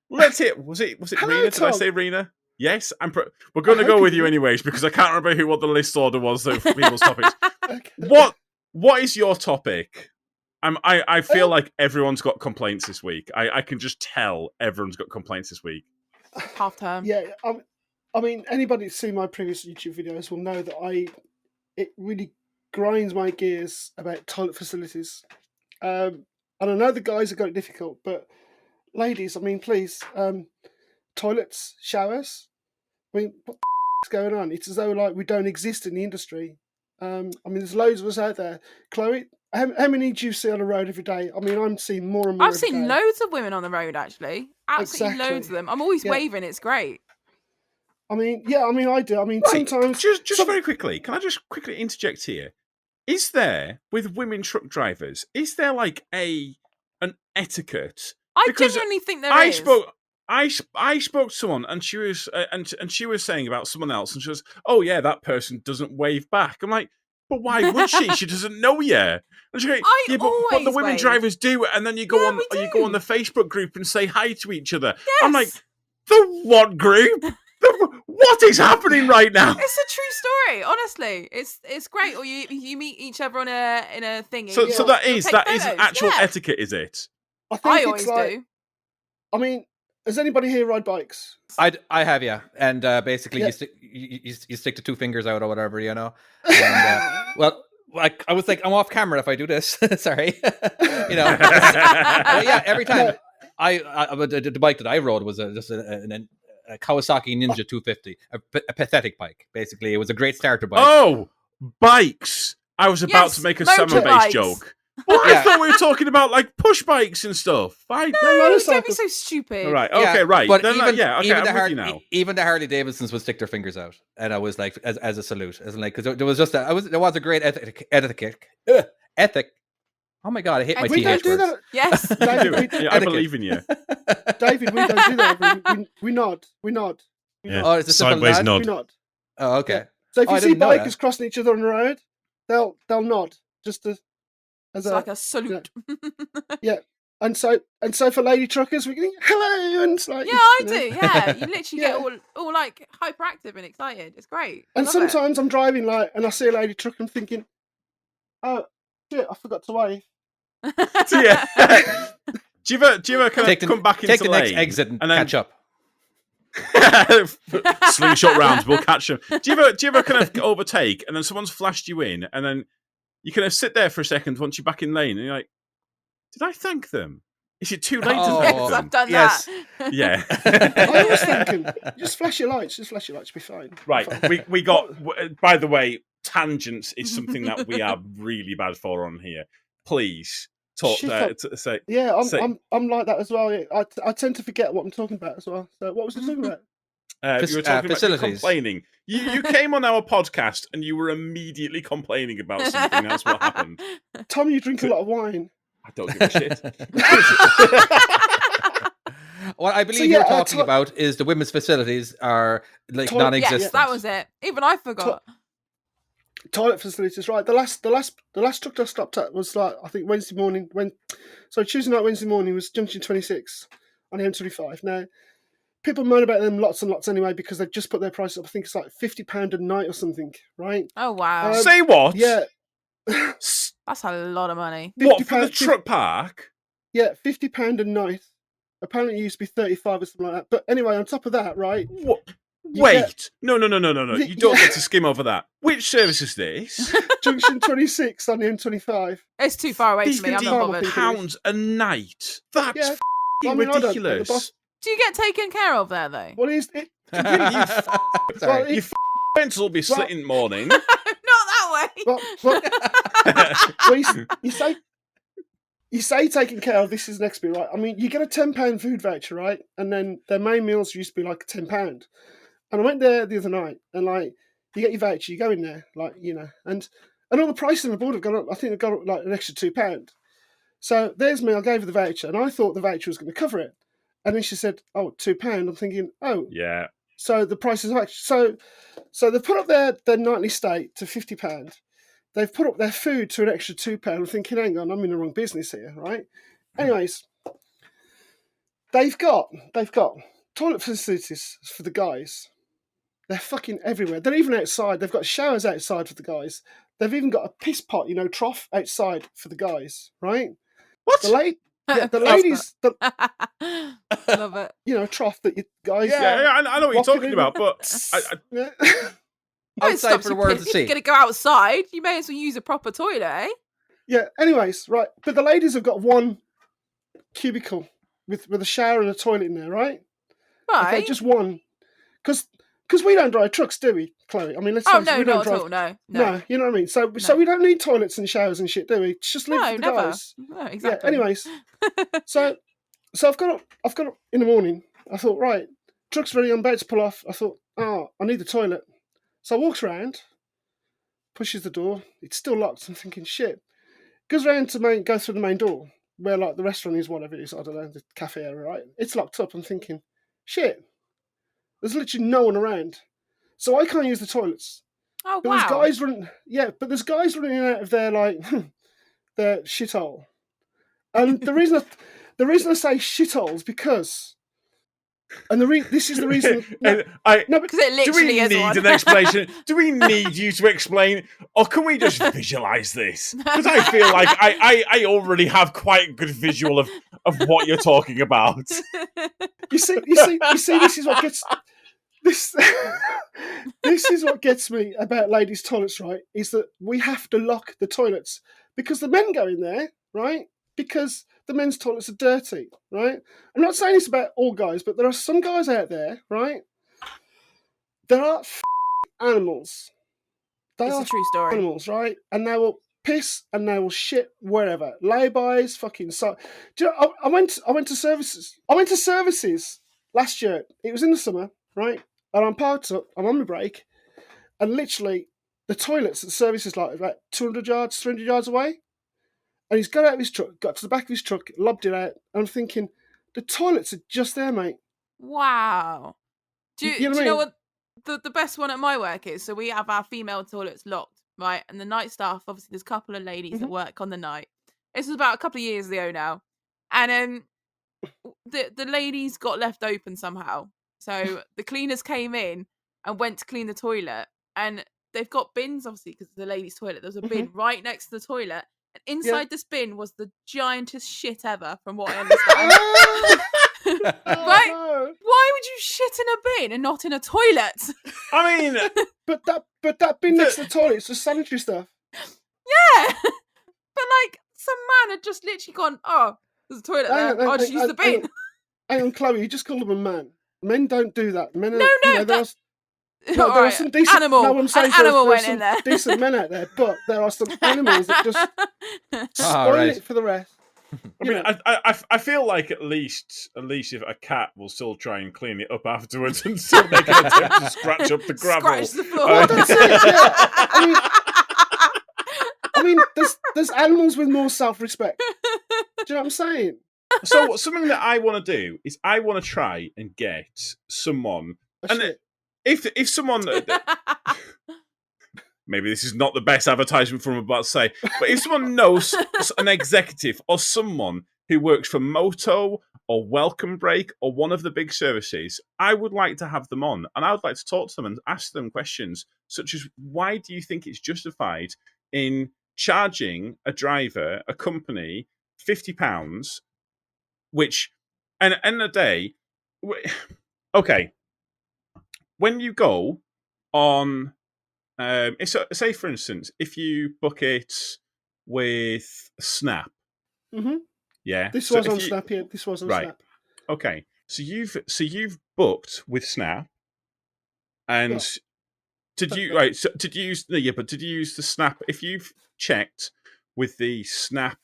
let's hit. Was it Hello, Rena? Did I Tom. say Rena? Yes, we're going to go hope with you you did. anyways because I can't remember what the list order was for people's topics. Okay. What is your topic? I feel Um, like everyone's got complaints this week. I can just tell everyone's got complaints this week. Half term. Yeah, I mean, anybody that's seen my previous YouTube videos will know that it really grinds my gears about toilet facilities. And I know the guys have got it difficult, but ladies, I mean, please, toilets, showers. I mean, what the is going on? It's as though like we don't exist in the industry. I mean, there's loads of us out there. Chloe, how many do you see on the road every day? I mean, I'm seeing more and more. I've every seen day. loads of women on the road, actually. Absolutely Exactly. loads of them. I'm always Yeah. waving. It's great. I mean, yeah, I mean, I do. I mean, Right, sometimes just some- very quickly, can I just quickly interject here? Is there with women truck drivers? Is there like an etiquette? I Because genuinely think there I is. spoke to someone, and she was and she was saying about someone else, and she was, "Oh yeah, that person doesn't wave back." I'm like, "But why would she? She doesn't know you." And she's like, I "Yeah, but the always women wave. drivers do it, and then you go Yeah, on we you go on do. the Facebook group and say hi to each other." Yes. I'm like, "The what group? What is happening right now?" It's a true story, honestly. It's great. Or you meet each other in a thingy. So you'll that take is photos. actual Yeah. etiquette, is it? I think I it's always like, do. I mean, does anybody here ride bikes? I have, yeah, and basically Yeah. you stick the two fingers out or whatever, you know. And, well, like I was like, I'm off camera if I do this. Sorry, you know. Well, yeah, every time the bike that I rode was just a Kawasaki Ninja 250, a pathetic bike. Basically, it was a great starter bike. Oh, bikes! I was about Yes, to make a motorbikes. summer-based joke. Well, I Yeah. thought we were talking about like push bikes and stuff. No, No, don't be motorcycles. so stupid. All right, Yeah, okay, right. But Then, even, yeah, okay, even I'm the with you now. even the Harley Davidsons would stick their fingers out, and I was like, as a salute, as in like, because there was just there was a great ethic. Oh my god, I hate my We don't TH do words. that, Yes. You David, do it. Yeah, I Etiquette. believe in you. David. We don't do that. We nod. We nod. Yeah. Oh, it's a simple Sideways nod? We nod. nod. Oh, okay. So if Oh, I you see didn't know that. bikers crossing each other on the road, they'll nod just as It's like a salute. and so for lady truckers we can hello and it's like Yeah, I you know. do. Yeah, you literally Yeah. get all like hyperactive and excited. It's great. I And love it. sometimes I'm driving like and I see a lady truck and I'm thinking, oh shit, I forgot to wave. So, yeah. do you ever kind Take of the, come back into take the next lane exit and and then catch up. slingshot rounds? We'll catch them. Do you ever kind of overtake and then someone's flashed you in and then you kind of sit there for a second once you're back in lane and you're like, did I thank them? Is it too late to Oh, thank Yes, them? I've done Yes. that. Yeah. I was thinking, just flash your lights, be fine. Right, Fine. we got. By the way, tangents is something that we are really bad for on here. Please talk. Shit up. Say. Yeah, Say- I'm like that as well. I tend to forget what I'm talking about as well. So what was I talking about? You were talking about you facilities. complaining. You came on our podcast and you were immediately complaining about something. That's what happened. Tom, you drink a lot of wine. I don't give a shit. What I believe So, yeah, you're talking to- about is the women's facilities are like Toilet- non-existent. Yes, that was it. Even I forgot. Toilet facilities, right? The last truck I stopped at was like I think Wednesday morning. So Tuesday night, Wednesday morning was Junction 26 on the M25. Now people moan about them lots and lots anyway because they've just put their price up. I think it's like £50 a night or something, right? Oh wow, Say what? Yeah, that's a lot of money. What for the £50 truck park? yeah, £50 a night. Apparently it used to be 35 or something like that. But anyway, on top of that, right? What? You Wait, get- no. You don't Yeah. get to skim over that. Which service is this? Junction 26 on the M25. It's too far away from me. I'm not £50 bothered. £50 a night. That's Yeah. f***ing I mean, I don't- the ridiculous. boss- Do you get taken care of there though? What is it? Sorry. Well, Your fence will be slit in the morning. Not that way. Well, you say taken care of. This is next bit, right? I mean, you get a £10 food voucher, right? And then their main meals used to be like £10. And I went there the other night, and like you get your voucher, you go in there, like you know, and all the prices on the board have gone up. I think they've gone up like an extra £2. So there's me. I gave her the voucher, and I thought the voucher was going to cover it. And then she said, "Oh, £2." I'm thinking, oh, Yeah. so the price is right. So they put up their nightly stay to £50. They've put up their food to an extra £2. I'm thinking, hang on, I'm in the wrong business here, right? Anyways, they've got toilet facilities for the guys. They're fucking everywhere. They're even outside. They've got showers outside for the guys. They've even got a piss pot, trough outside for the guys, right? What? The ladies, Love it. trough that you guys. Yeah, I know what you're Walking talking in. about, but Yeah. Oh, it Outside stops for the you world piss. to If you're see. going to go outside, you may as well use a proper toilet, eh? Yeah. Anyways, right. But the ladies have got one cubicle with a shower and a toilet in there, right? Right. Okay, just one. Because we don't drive trucks, do we, Chloe? I mean, let's Oh, face it, no, we don't not drive. at all. No. No, you know what I mean. So we don't need toilets and showers and shit, do we? Just live No, for the never. guys. No, exactly. Yeah. Anyways, so I've got up in the morning. I thought, right, truck's ready. I'm about to pull off. I thought, oh, I need the toilet. So I walks around, pushes the door. It's still locked. I'm thinking, shit. Goes around to go through the main door where like the restaurant is, whatever it is. I don't know, the cafe area, right? It's locked up. I'm thinking, shit. There's literally no one around, so I can't use the toilets. Oh, But wow. there's guys running. Yeah, but there's guys running out of their their shithole. And the reason I say shithole is because, and this is the reason. No, Because it do we literally is need one. an explanation? Do we need you to explain, or can we just visualize this? Because I feel like I already have quite a good visual of what you're talking about. you see, this is what gets this. This is what gets me about ladies' toilets, right? Is that we have to lock the toilets because the men go in there, right? Because the men's toilets are dirty, right? I'm not saying this about all guys, but there are some guys out there, right? There are animals. They It's are a true story. animals, right? And they will piss and they will shit wherever. Lay-bys, fucking so. Do you know, I went to services. I went to services last year. It was in the summer, right? And I'm parked up. I'm on my break, and literally the toilets at the service is like about 200 yards, 300 yards away. And he's got out of his truck, got to the back of his truck, lobbed it out. And I'm thinking, the toilets are just there, mate. Wow. Do You know what I you know mean? what the best one at my work is? So we have our female toilets locked, right? And the night staff, obviously, there's a couple of ladies that work on the night. This was about a couple of years ago now. And the ladies got left open somehow. So the cleaners came in and went to clean the toilet. And they've got bins, obviously, because it's the ladies' toilet. There was a bin right next to the toilet. And inside this bin was the giantest shit ever, from what I understand. Right? No. Why would you shit in a bin and not in a toilet? I mean, But that bin next to the toilet is just sanitary stuff. Yeah. But like, some man had just literally gone, oh, there's a toilet there. I'll just use the bin. Hang on, Chloe, you just called him a man. Men don't do that. Men are, No, there are All right, some decent animal. No, I'm saying An animal there are went some in there. decent men out there, but there are some animals that just spoil right. it for the rest. I mean, I feel like at least if a cat will still try and clean it up afterwards and still make an attempt to scratch up the gravel. Scratch the floor. Well, that's it, yeah. I mean, there's animals with more self-respect. Do you know what I'm saying? So something that I want to do is I want to try and get someone, Oh, and shit. if someone, maybe this is not the best advertisement for what I'm about to say, but if someone knows an executive or someone who works for Moto or Welcome Break or one of the big services, I would like to have them on, and I would like to talk to them and ask them questions such as, why do you think it's justified in charging a driver, a company, £50, which, and at the end of the day, okay, when you go on, say for instance, if you book it with Snap, yeah, This so was if on you- Snap. Yeah, this was on right. Snap. Okay, so you've booked with Snap, and Yeah. did you use the Snap? If you've checked with the Snap,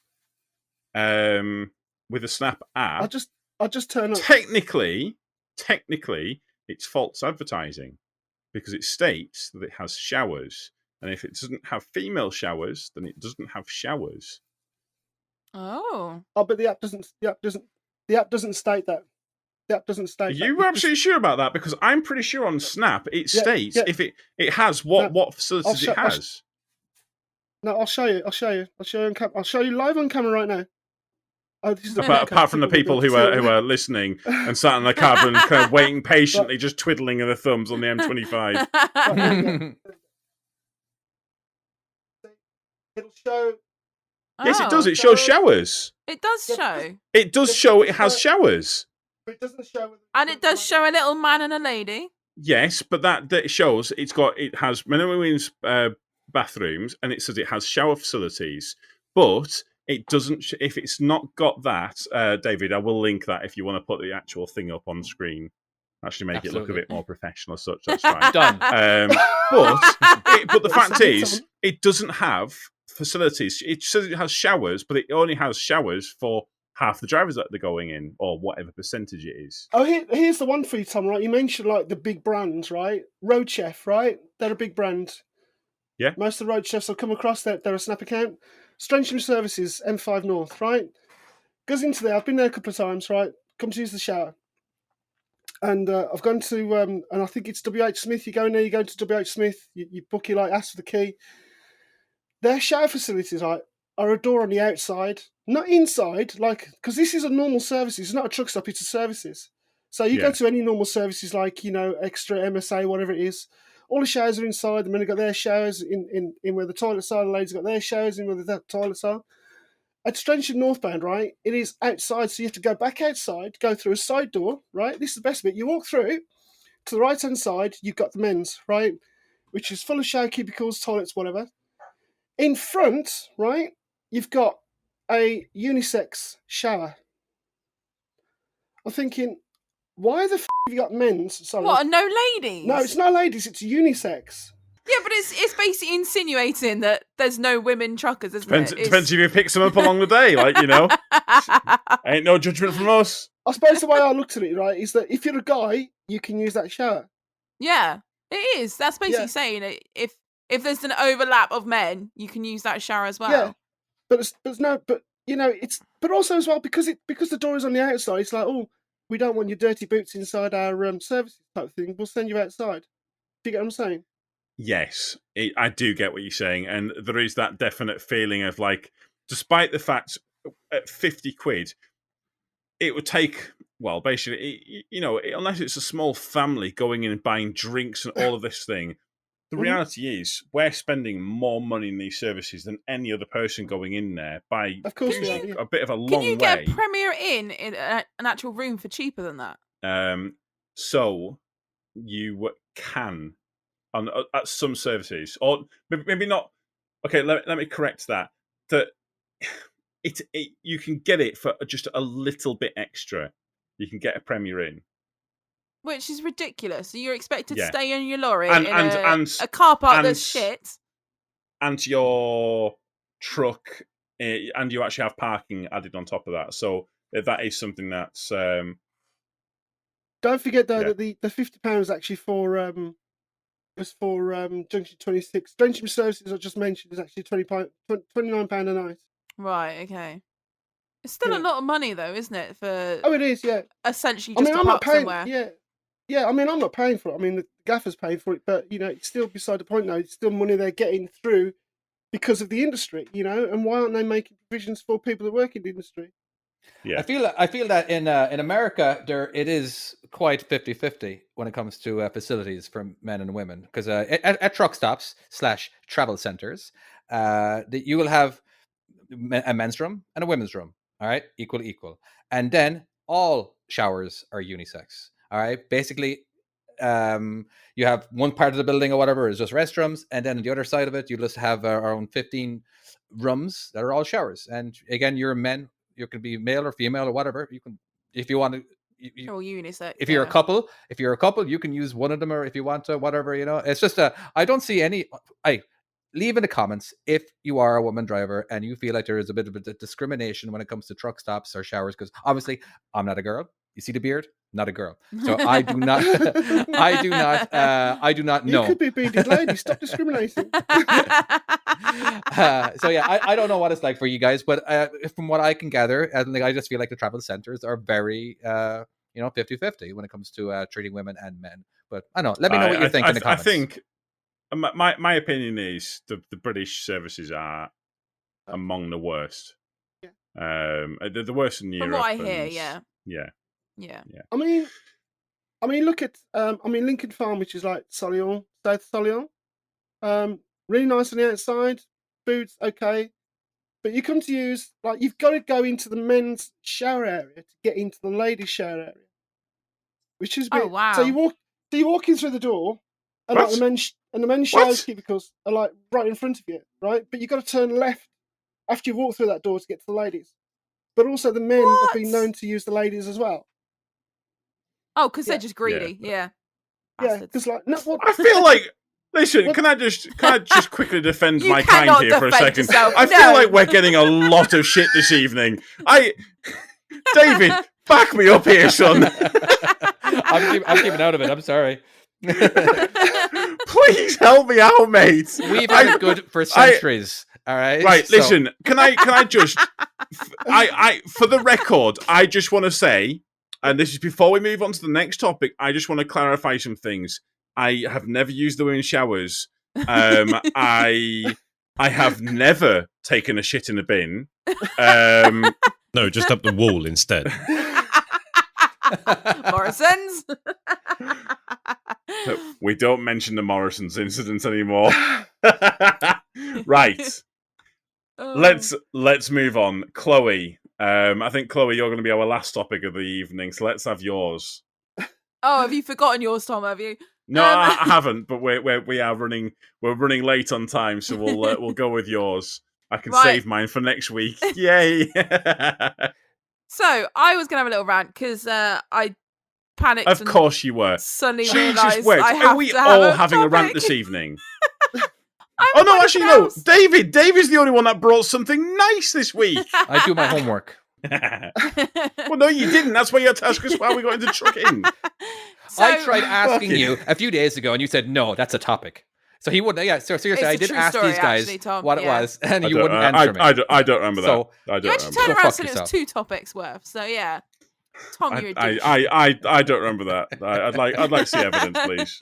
with the Snap app, I'll just turn up. technically, it's false advertising because it states that it has showers, and if it doesn't have female showers, then it doesn't have showers. Oh. Oh, but the app doesn't state that. The app doesn't Are state that. you It just- absolutely sure about that? Because I'm pretty sure on Snap it Yeah, states yeah. if it has what facilities it I'll has. No, I'll show you. I'll show you I'll show you live on camera right now. Oh, this is Apart from the people who are listening and sat in the cab and kind of waiting patiently, just twiddling their thumbs on the M25. It'll show. Yes, it does. Oh, It shows so- showers. It does Yeah, show. It does Yeah, show but it has showers. But it doesn't show. And it does show a little man and a lady. Yes, but that shows it has men and women's bathrooms, and it says it has shower facilities. But it doesn't. If it's not got that, David, I will link that if you want to put the actual thing up on screen. Actually, make it look a Absolutely. bit more professional. As such, that's fine. Done. But the fact Listen, is, Tom. it doesn't have facilities. It says it has showers, but it only has showers for half the drivers that they're going in, or whatever percentage it is. Oh, here's the one for you, Tom. Right, you mentioned like the big brands, right? Road Chef, right? They're a big brand. Yeah. Most of the Road Chefs I've come across, they're a Snap account. Strange Services, M5 North, right? Goes into there. I've been there a couple of times, right? Come to use the shower. And I've gone to, and I think it's WH Smith. You go in there, you go to WH Smith, you book your, ask for the key. Their shower facilities, right, are a door on the outside, not inside, because this is a normal services. It's not a truck stop, it's a services. So you Yeah. go to any normal services like, Extra, MSA, whatever it is. All the showers are inside. The men have got their showers in where the toilets are. The ladies got their showers in where the toilets are. At Strange Northbound, right, it is outside, so you have to go back outside, go through a side door, right? This is the best bit. You walk through, to the right-hand side, you've got the men's, right, which is full of shower cubicles, toilets, whatever. In front, right, you've got a unisex shower. I'm thinking, why the f*** have you got men's? Sorry. What, and no ladies? No, it's not ladies, it's unisex. Yeah, but it's basically insinuating that there's no women truckers, isn't it? Depends if you pick some up along the day, ain't no judgment from us. I suppose the way I looked at it, right, is that if you're a guy, you can use that shower. Yeah, it is. That's basically Yeah. saying if there's an overlap of men, you can use that shower as well. Yeah, but but also as well because the door is on the outside. It's like, oh, we don't want your dirty boots inside our services type thing. We'll send you outside. Do you get what I'm saying? Yes, I do get what you're saying, and there is that definite feeling of despite the fact at 50 quid, it would take, well, basically, unless it's a small family going in and buying drinks and all of this thing, the reality is we're spending more money in these services than any other person going in there by Of course we usually are, yeah. a bit of a long Can you get way. a Premier in an actual room for cheaper than that? So you can at some services, or maybe not. Okay, let me correct that. That you can get it for just a little bit extra. You can get a Premier in. Which is ridiculous. So you're expected Yeah. to stay in your lorry And- in and- a car park and- that's shit. And your truck, and you actually have parking added on top of that. So that is something that's Don't forget though that the £50 is actually for Junction 26. Strange Services I just mentioned is actually £29 a night. Right, okay. It's still Yeah. a lot of money though, isn't it? For Oh, it is, yeah. essentially I just mean, to I'm not park paying. somewhere. Yeah. I mean, I'm not paying for it. I mean, the gaffer's paying for it, but it's still beside the point. Though it's still money they're getting through because of the industry, And why aren't they making provisions for people that work in the industry? Yeah. I feel that in America it is quite 50-50 when it comes to facilities for men and women, because at truck stops / travel centers, that you will have a men's room and a women's room. All right, equal, and then all showers are unisex. All right, basically, you have one part of the building or whatever is just restrooms, and then on the other side of it, you just have around 15 rooms that are all showers. And again, you're men. You can be male or female or whatever. You can, if you want to. Or unisex. If you're a couple, you can use one of them, or if you want to, whatever. It's just I don't see any. Leave in the comments if you are a woman driver and you feel like there is a bit of a discrimination when it comes to truck stops or showers, because obviously I'm not a girl. You see the beard? not a girl. So I do not. I do not know. You could be a bearded lady. Stop discriminating. So yeah, I don't know what it's like for you guys, but from what I can gather, I just feel like the travel centers are very 50-50 when it comes to treating women and men. But I don't know. Let me know what you think in the comments. I think my opinion is the British services are among the worst. Yeah. The worst in Europe. From what I hear, yeah. I mean, look at Lincoln Farm, which is like Solihull, South Solihull. Really nice on the outside. Food's okay, but you come to use you've got to go into the men's shower area to get into the ladies' shower area, which is a bit. Oh, wow. So you walk in through the door, and What? the men's What? shower cubicles are like right in front of you, right? But you got to turn left after you walk through that door to get to the ladies. But also the men have been known to use the ladies as well. Oh, because they're Yeah. just greedy. Yeah. Yeah, Bastards. because I feel like. Listen, can I just quickly defend You my kind cannot here for a defend second? yourself, I feel no. like we're getting a lot of shit this evening. David, back me up here, son. I'm keeping out of it. I'm sorry. Please help me out, mate. We've had it good for centuries. All right. Right, So- listen. Can I just? For the record, I just want to say, and this is before we move on to the next topic. I just want to clarify some things. I have never used the women's showers. I have never taken a shit in a bin. No, just up the wall instead. Morrison's. We don't mention the Morrison's incident anymore. Right. Oh. Let's move on. Chloe. I think Chloe, you're going to be our last topic of the evening, so let's have yours. Oh, have you forgotten yours, Tom? Have you? No, I haven't. But we are running. We're running late on time, so we'll go with yours. I can Right. save mine for next week. Yay! So I was gonna have a little rant because I panicked. Of and course you were. Suddenly Jesus, realised wait. I have Are we to have all a having a rant topic. this evening? I'm Oh no, anyone actually no. else. David's the only one that brought something nice this week. I do my homework. Well, no, you didn't. That's why you had to ask us why we got into trucking. So, I tried asking Fucking- you a few days ago, and you said no. That's a topic. So he wouldn't. Yeah. So seriously, It's I a did true ask story, these guys actually, Tom, what it yeah. was, and you wouldn't answer me. I don't remember that. So- I You don't actually remember. turned Go around fuck and said it yourself. was 2 topics worth. So yeah, Tom, you're a douche. I don't remember that. I'd like to see evidence, please.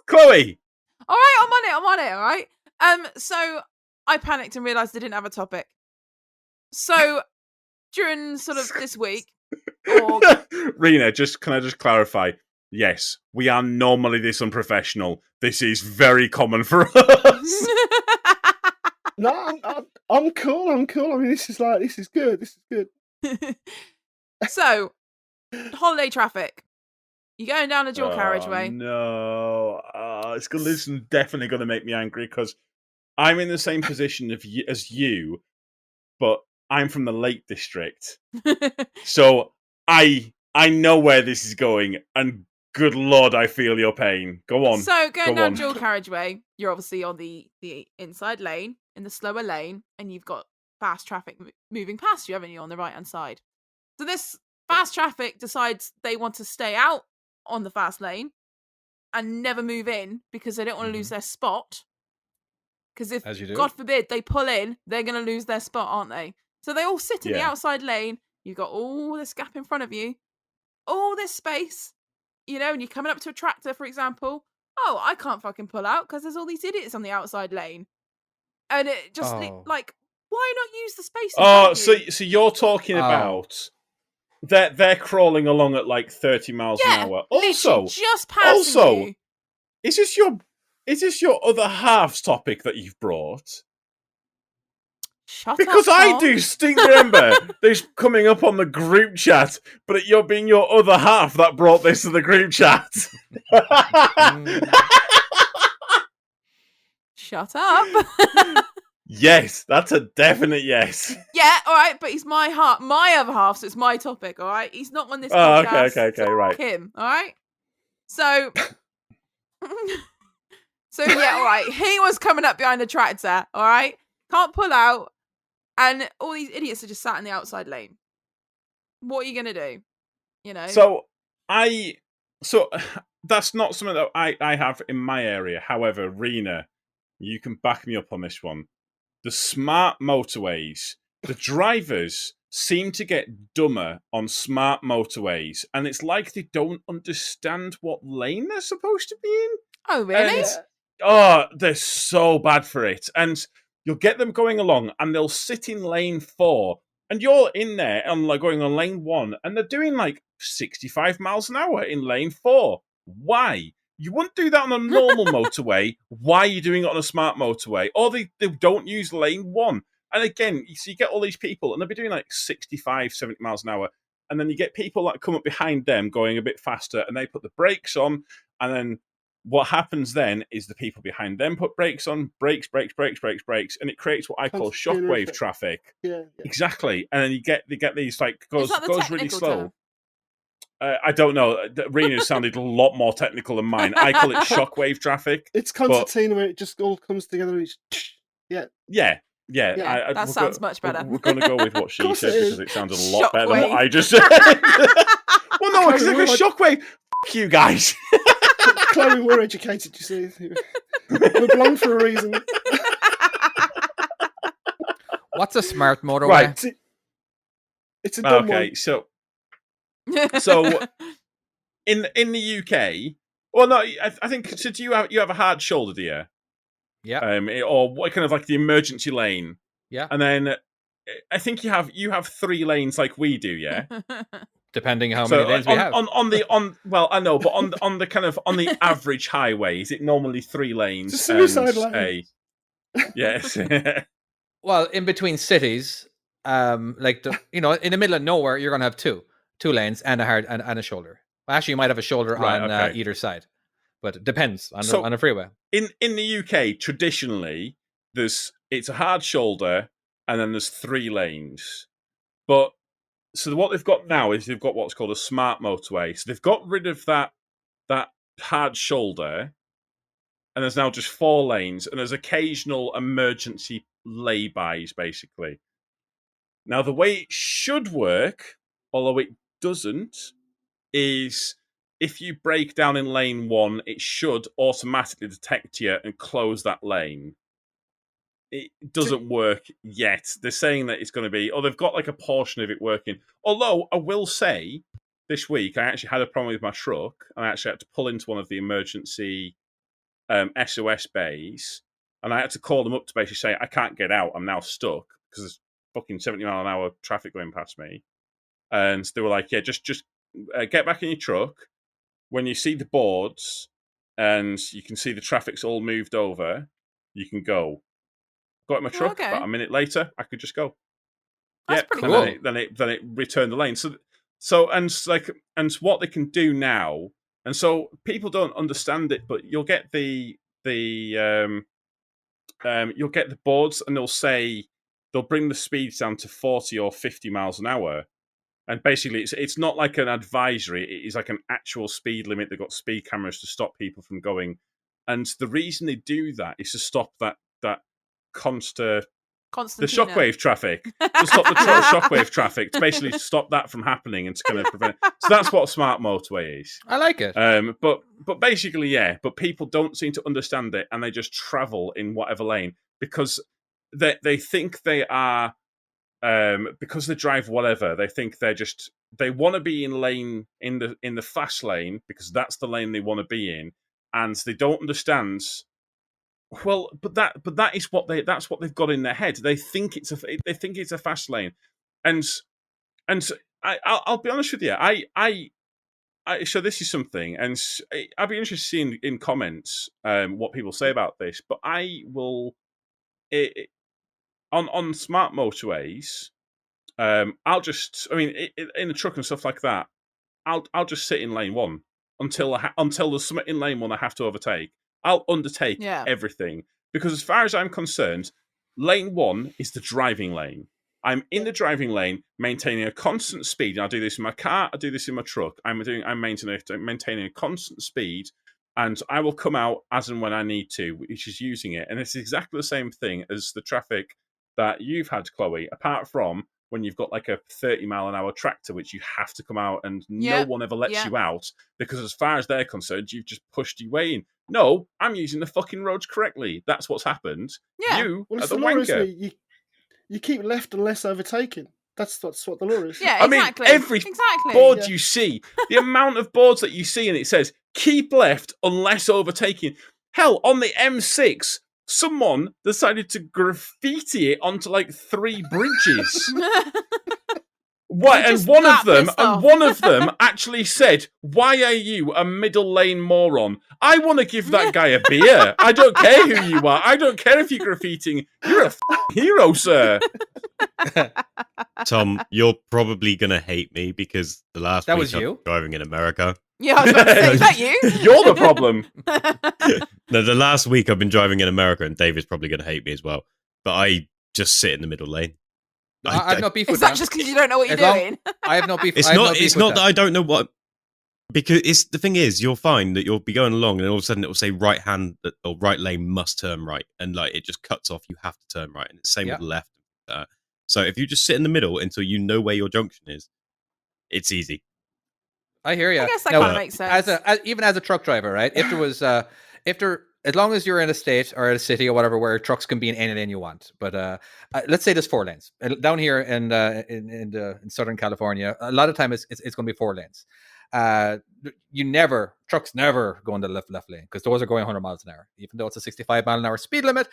Chloe. All right, I'm on it. All right. So I panicked and realised I didn't have a topic. So during sort of this week, or Rena, can I just clarify? Yes, we are normally this unprofessional. This is very common for us. no, I'm cool. I'm cool. I mean, this is good. This is good. so holiday traffic. You're going down a dual carriageway. No, this is definitely going to make me angry because I'm in the same position as you, but I'm from the Lake District, so I know where this is going, and good Lord, I feel your pain. Go on. So going go down on. dual carriageway, you're obviously on the inside lane, in the slower lane, and you've got fast traffic moving past you, haven't you, on the right hand side? So this fast traffic decides they want to stay out on the fast lane and never move in because they don't want to lose their spot. Because if, As you do. God forbid, they pull in, they're going to lose their spot, aren't they? So they all sit in the Yeah. outside lane. You've got all this gap in front of you, all this space, and you're coming up to a tractor, for example. Oh, I can't fucking pull out because there's all these idiots on the outside lane. And it just, Oh. why not use the space in Oh, front of you? so you're talking Oh. about they're crawling along at like 30 miles Yeah, an hour. literally Also, just passing also, you. is this your other half's topic that you've brought? Shut Because up, I Tom. do distinctly remember this coming up on the group chat, but it you're being your other half that brought this to the group chat. Shut up. Yes, that's a definite yes. Yeah, all right, but he's my other half, so it's my topic, all right? He's not on this Oh, podcast. okay, so right. fuck him, all right? So, yeah, all right. He was coming up behind the tractor, all right? Can't pull out, and all these idiots are just sat in the outside lane. What are you going to do? So So that's not something that I have in my area. However, Rena, you can back me up on this one. The smart motorways, the drivers seem to get dumber on smart motorways, and it's like they don't understand what lane they're supposed to be in. Oh, really? And, they're so bad for it. And you'll get them going along, and they'll sit in lane 4, and you're in there and like going on lane 1, and they're doing like 65 miles an hour in lane 4. Why? You wouldn't do that on a normal motorway. Why are you doing it on a smart motorway? Or they don't use lane 1. And again, so you get all these people, and they'll be doing like 65, 70 miles an hour. And then you get people that come up behind them going a bit faster, and they put the brakes on. And then what happens then is the people behind them put brakes on, brakes, and it creates what I call shockwave traffic. Yeah. Exactly. And then they get these like goes that the really technical slow. term? I don't know. Rena sounded a lot more technical than mine. I call it shockwave traffic. It's concertina where it just all comes together. And Yeah. Yeah, that sounds much better. We're going to go with what she course said it is. because it sounded a lot better than what Shockwave. I just said. Well, no, it's like a shockwave. F you guys. Chloe, we're educated, you see. We're blonde for a reason. What's a smart motorway? Right. It's a dumb Okay, one. so in the UK, well, no, I think. So do you have a hard shoulder, do you? Yeah. Or what kind of like the emergency lane? Yeah. And then I think you have 3 lanes like we do, yeah. Depending how So many lanes we have. Well, I know, but on the kind of on the average highway, is it normally 3 lanes? It's a suicide lane. Yes. Well, in between cities, in the middle of nowhere, you're going to have two lanes and a hard and a shoulder. Well, actually, you might have a shoulder Right, on okay. either side, but it depends on So- on a freeway. In the UK, traditionally, it's a hard shoulder, and then there's 3 lanes. But so what they've got now is they've got what's called a smart motorway. So they've got rid of that hard shoulder, and there's now just 4 lanes, and there's occasional emergency laybys, basically. Now, the way it should work, although it doesn't, is if you break down in lane 1, it should automatically detect you and close that lane. It doesn't work yet. They're saying that it's going to be, or they've got like a portion of it working. Although I will say, this week I actually had a problem with my truck, and I actually had to pull into one of the emergency SOS bays, and I had to call them up to basically say I can't get out. I'm now stuck because there's fucking 70 mile an hour traffic going past me. And they were like, "Yeah, just get back in your truck. When you see the boards and you can see the traffic's all moved over, you can go." Got in my truck. Okay. About a minute later, I could just go. That's pretty cool. And then it returned the lane. So and what they can do now, and so people don't understand it, but you'll get the boards, and they'll bring the speeds down to 40 or 50 miles an hour. And basically, it's not like an advisory. It is like an actual speed limit. They've got speed cameras to stop people from going. And the reason they do that is to stop that the shockwave traffic. To stop the shockwave traffic. To basically stop that from happening and to kind of prevent. So that's what a smart motorway is. I like it. But basically, yeah. But people don't seem to understand it, and they just travel in whatever lane because they think they are. Because they drive whatever, they think they want to be in the fast lane because that's the lane they want to be in, and they don't understand. Well, but that is that's what they've got in their head. They think it's a fast lane, and I'll be honest with you. So this is something, and I'd be interested to see in comments what people say about this. But I will. On smart motorways, I'll just, in the truck and stuff like that, I'll just sit in lane 1 until there's something in lane 1 I have to overtake. I'll undertake everything because, as far as I'm concerned, lane 1 is the driving lane. I'm in the driving lane, maintaining a constant speed. And I do this in my car. I do this in my truck. I'm maintaining a constant speed, and I will come out as and when I need to, which is using it. And it's exactly the same thing as the traffic that you've had, Chloe, apart from when you've got like a 30-mile-an-hour tractor, which you have to come out, and no Yep, one ever lets yep. you out because, as far as they're concerned, you've just pushed your way in. No, I'm using the fucking roads correctly. That's what's happened. Yeah. You Well, are it's the the law, isn't wanker. it? You keep left unless overtaken. That's what the law is. Yeah, I mean, exactly. every exactly. Board Yeah. you see, the amount of boards that you see, and it says keep left unless overtaking. Hell, on the M6, someone decided to graffiti it onto like 3 bridges. What? And just one that of them, pissed off. and one of them actually said, "Why are you a middle lane moron?" I want to give that guy a beer. I don't care who you are. I don't care if you're graffitiing. You're a f***ing hero, sir. Tom, you're probably gonna hate me because the last That week was I you? driving in America. Yeah, I was about to say, is that you? You're the problem. No, the last week I've been driving in America, and David's probably gonna hate me as well. But I just sit in the middle lane. I have no beef Is with that that. just because you don't know what you're As long- doing? I have no beef. It's I have not. no beef It's with not that I don't know what. Because it's the thing is, you'll find that you'll be going along, and all of a sudden it will say right hand or right lane must turn right, and like it just cuts off. You have to turn right, and it's the same Yeah. with the left. So if you just sit in the middle until you know where your junction is, it's easy. I hear you. I guess that Now, kind of makes sense. even as a truck driver, right? If there was, as long as you're in a state or a city or whatever where trucks can be in any lane you want, but let's say there's 4 lanes down here in Southern California. A lot of time it's going to be 4 lanes. Trucks never go in the left lane because those are going 100 miles an hour, even though it's a 65 mile an hour speed limit.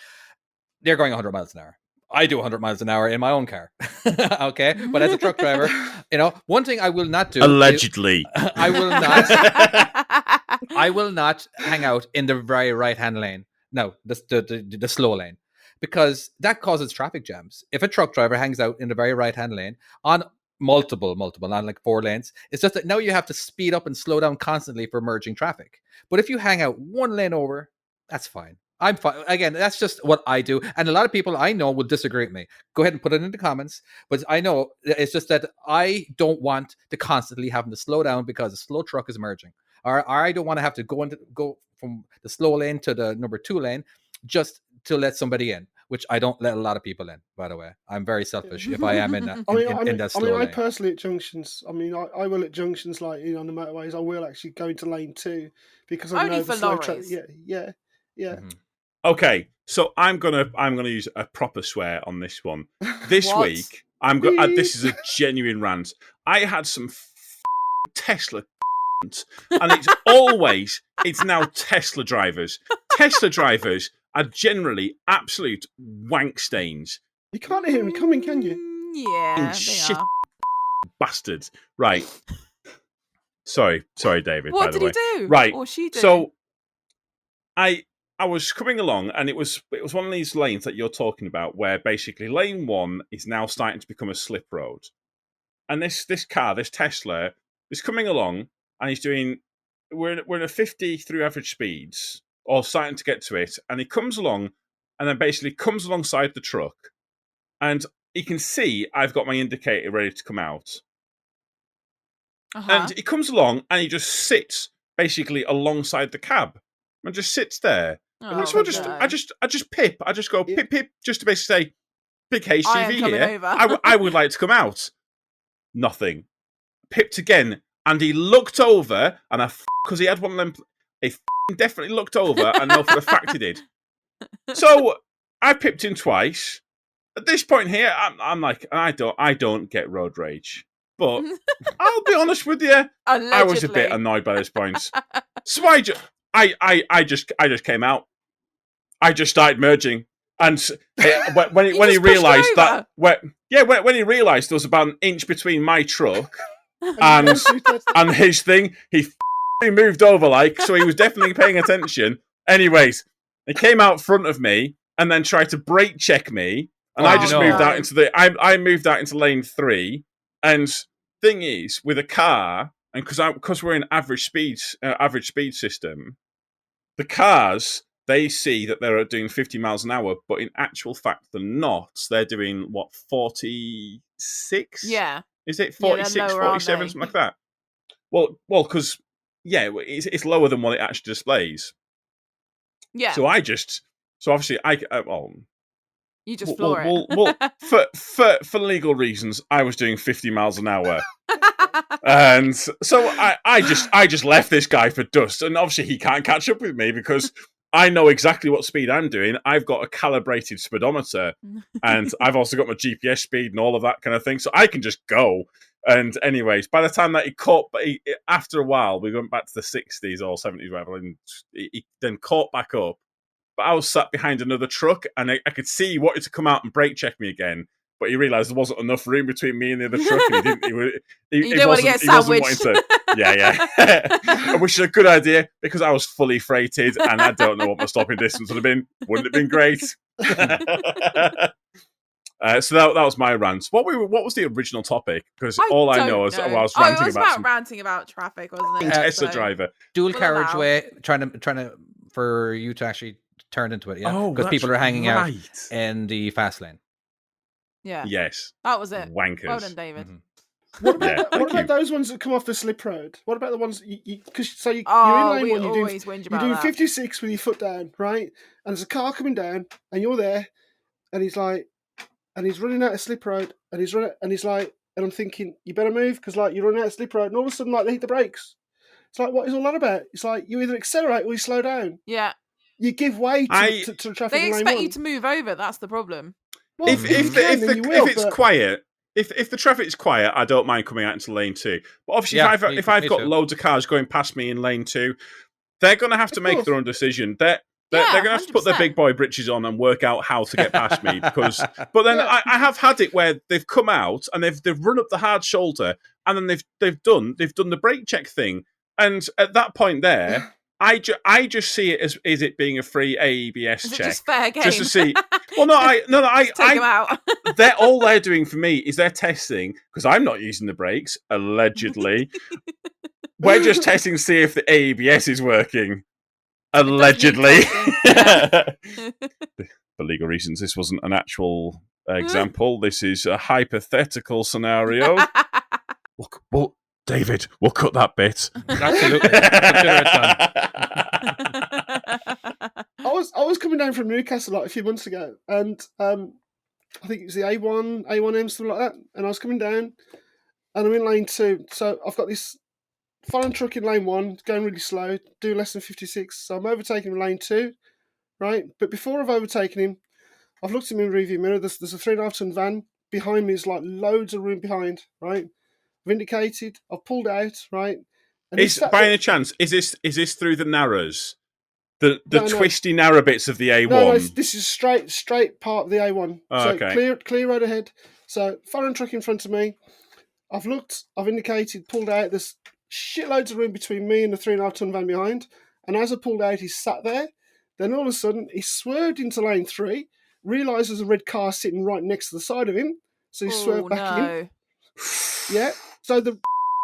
They're going 100 miles an hour. I do 100 miles an hour in my own car. Okay, but as a truck driver, one thing I will not do. Allegedly. I will not. I will not hang out in the very right hand lane. No, the slow lane, because that causes traffic jams. If a truck driver hangs out in the very right hand lane on multiple, not like 4 lanes, it's just that now you have to speed up and slow down constantly for merging traffic. But if you hang out 1 lane over, that's fine. I'm fine. Again, that's just what I do. And a lot of people I know will disagree with me. Go ahead and put it in the comments. But I know it's just that I don't want to constantly having to slow down because a slow truck is merging. Or I don't want to have to go from the slow lane to the number 2 lane just to let somebody in, which I don't let a lot of people in, by the way. I'm very selfish if I am in that, in that slow lane. I personally at junctions, I will at junctions like on the motorways, I will actually go into lane 2 because I Only know for the slow lorries. Yeah. Mhm. Okay, so I'm gonna use a proper swear on this one. This What? week, this is a genuine rant. I had some Tesla, and it's now Tesla drivers. Tesla drivers are generally absolute wank stains, You can't hear him coming, can you? Yeah, they shit. are. bastards. Right. Sorry, David. What by the did way. he do? Right. Or she do? So, I was coming along, and it was one of these lanes that you're talking about, where basically lane 1 is now starting to become a slip road, and this Tesla, is coming along, and he's doing. We're in a 50 through average speeds, or starting to get to it, and he comes along, and then basically comes alongside the truck, and he can see I've got my indicator ready to come out, Uh-huh. and he comes along, and he just sits basically alongside the cab, and just sits there. Oh, So no. I just pip, just to basically say, big I am HCV coming here. over. I would like to come out. Nothing. Pipped again, and he looked over, and because he had one of them, he definitely looked over, and know for a fact he did. So I pipped him twice. At this point here, I'm like, I don't get road rage, but I'll be honest with you, I was a bit Allegedly. annoyed by this point. So I just came out. I just started merging, and when You he just pushed realised over. that when he realised there was about an inch between my truck and his thing, he moved over so he was definitely paying attention. Anyways, he came out front of me and then tried to brake check me, and I just no. moved out into I moved out into lane 3. And thing is, with a car, and because we're in average speed system, the cars, they see that they're doing 50 miles an hour, but in actual fact they're not. They're doing 46? Yeah. Is it Yeah, they're 46, lower, aren't 47, they? something like that? Well, because it's lower than what it actually displays. Yeah. So obviously You just floor for legal reasons, I was doing 50 miles an hour. And so I just left this guy for dust, and obviously he can't catch up with me because I know exactly what speed I'm doing. I've got a calibrated speedometer, and I've also got my GPS speed and all of that kind of thing, so I can just go. And anyways, by the time that he caught, after a while, we went back to the 60s or 70s, whatever, and he then caught back up. But I was sat behind another truck, and I could see he wanted to come out and brake check me again. But he realised there wasn't enough room between me and the other truck, and he didn't want to get sandwiched. Which is a good idea because I was fully freighted, and I don't know what my stopping distance would have been. Wouldn't it have been great? So that was my rant. What was the original topic? Because all I know is I was ranting about ranting about traffic, wasn't it? Tesla driver, dual carriageway, trying to for you to actually turn into it, because people are hanging out in the fast lane. Yeah. Yes. That was it. Wankers. Well done, David. Mm-hmm. What about those ones that come off the slip road? What about the ones you're in lane one, you're doing 56 with your foot down, right? And there's a car coming down, and you're there, and he's running out of slip road, and he's like, and I'm thinking, you better move because like you're running out of slip road, and all of a sudden like they hit the brakes. It's like, what is all that about? It's like you either accelerate or you slow down. Yeah. You give way to the traffic. They in lane expect one. you to move over. That's the problem. Well, if it's quiet, if the traffic's quiet, I don't mind coming out into lane 2. But obviously, if I've got loads of cars going past me in lane 2, they're going to have to make their own decision. They're going to have to put their big boy britches on and work out how to get past me. But then I have had it where they've come out and they've run up the hard shoulder, and then they've done the brake check thing. And at that point there, I just see it as it being a free AEBS check, just fair game? Just to see. Well, I take them out. they're doing for me is they're testing because I'm not using the brakes allegedly. We're just testing to see if the AEBS is working. Allegedly. For legal reasons, this wasn't an actual example. This is a hypothetical scenario. Well, David, we'll cut that bit. Absolutely. I was coming down from Newcastle like a few months ago, and I think it was the A1M, something like that. And I was coming down, and I'm in lane 2. So I've got this foreign truck in lane 1, going really slow, doing less than 56. So I'm overtaking him in lane 2, right? But before I've overtaken him, I've looked in my rearview mirror. There's a 3.5-ton van behind me. There's like loads of room behind, right? I've indicated. I've pulled out, right? And by any chance, is this through the narrows? The twisty narrow bits of the A1? No, this is straight part of the A1. Oh, so okay. Clear road ahead. So foreign truck in front of me. I've looked, I've indicated, pulled out. There's shitloads of room between me and the 3.5-ton van behind. And as I pulled out, he sat there. Then all of a sudden, he swerved into lane 3, realised there's a red car sitting right next to the side of him. So he swerved back in. Yeah. So the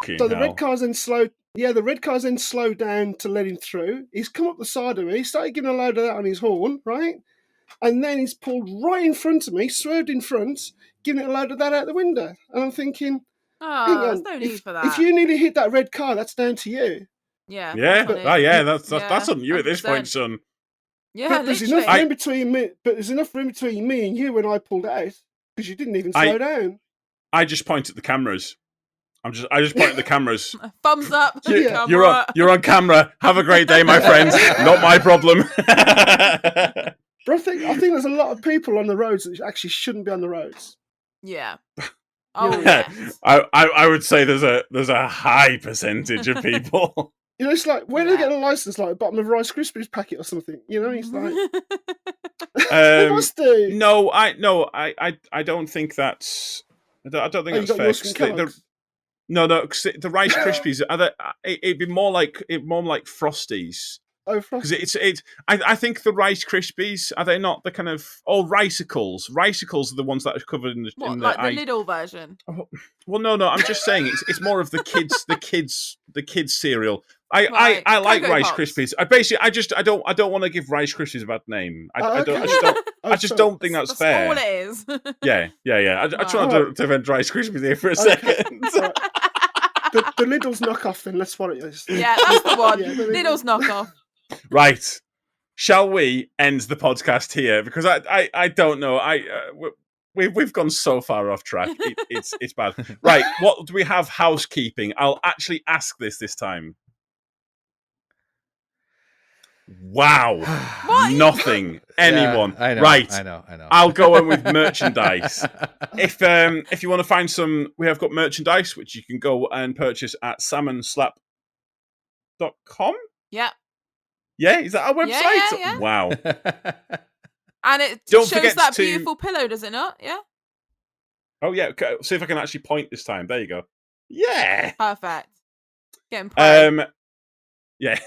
red car's then slowed. Yeah, the red car's then slowed down to let him through. He's come up the side of me. He started giving a load of that on his horn, right? And then he's pulled right in front of me, swerved in front, giving it a load of that out the window. And I'm thinking, there's no need for that. If you nearly hit that red car, that's down to you. Yeah. Yeah. That's on you 100%. At this point, son. Yeah, but there's enough room between me. But there's enough room between me and you when I pulled out because you didn't even slow down. I just point at the cameras. I just point at the cameras. Thumbs up. You're on camera. Have a great day, my friends. Not my problem. But I think there's a lot of people on the roads that actually shouldn't be on the roads. Yeah. Oh yeah. Yes. I would say there's a high percentage of people. You know, it's like where do they get a license? Like bottom of a Rice Krispies packet or something. You know, it's like they must do. No, I don't think that's. I don't think that's fair. No, the Rice Krispies it'd be more like Frosties. Oh, Frosties. Because I think the Rice Krispies, are they not the kind of Ricicles? Ricicles are the ones that are covered in the the Lidl version. Well, no, I'm just saying it's more of the kids cereal. I like Cocoa Rice Pops. Krispies. I don't want to give Rice Krispies a bad name. I just don't think that's fair. All it is. Yeah. I try not to defend Rice Krispies here for a second. Right. The Lidl's knockoff, then that's what it is. Yeah, that's the one. Yeah, Lidl's knockoff. Right. shall we end the podcast here? Because I don't know. We've gone so far off track. It's bad. Right. What do we have? Housekeeping. I'll actually ask this time. Wow. What? Nothing. Anyone. Yeah, I know, right. I know. I'll go in with merchandise. If you want to find some, we have got merchandise which you can go and purchase at salmonslap.com. Yeah. Yeah, is that our website? Yeah. Wow. And it Don't shows forget that to- beautiful pillow, does it not? Yeah. Oh yeah. Okay. See if I can actually point this time. There you go. Yeah. Perfect. Getting pride. Yeah.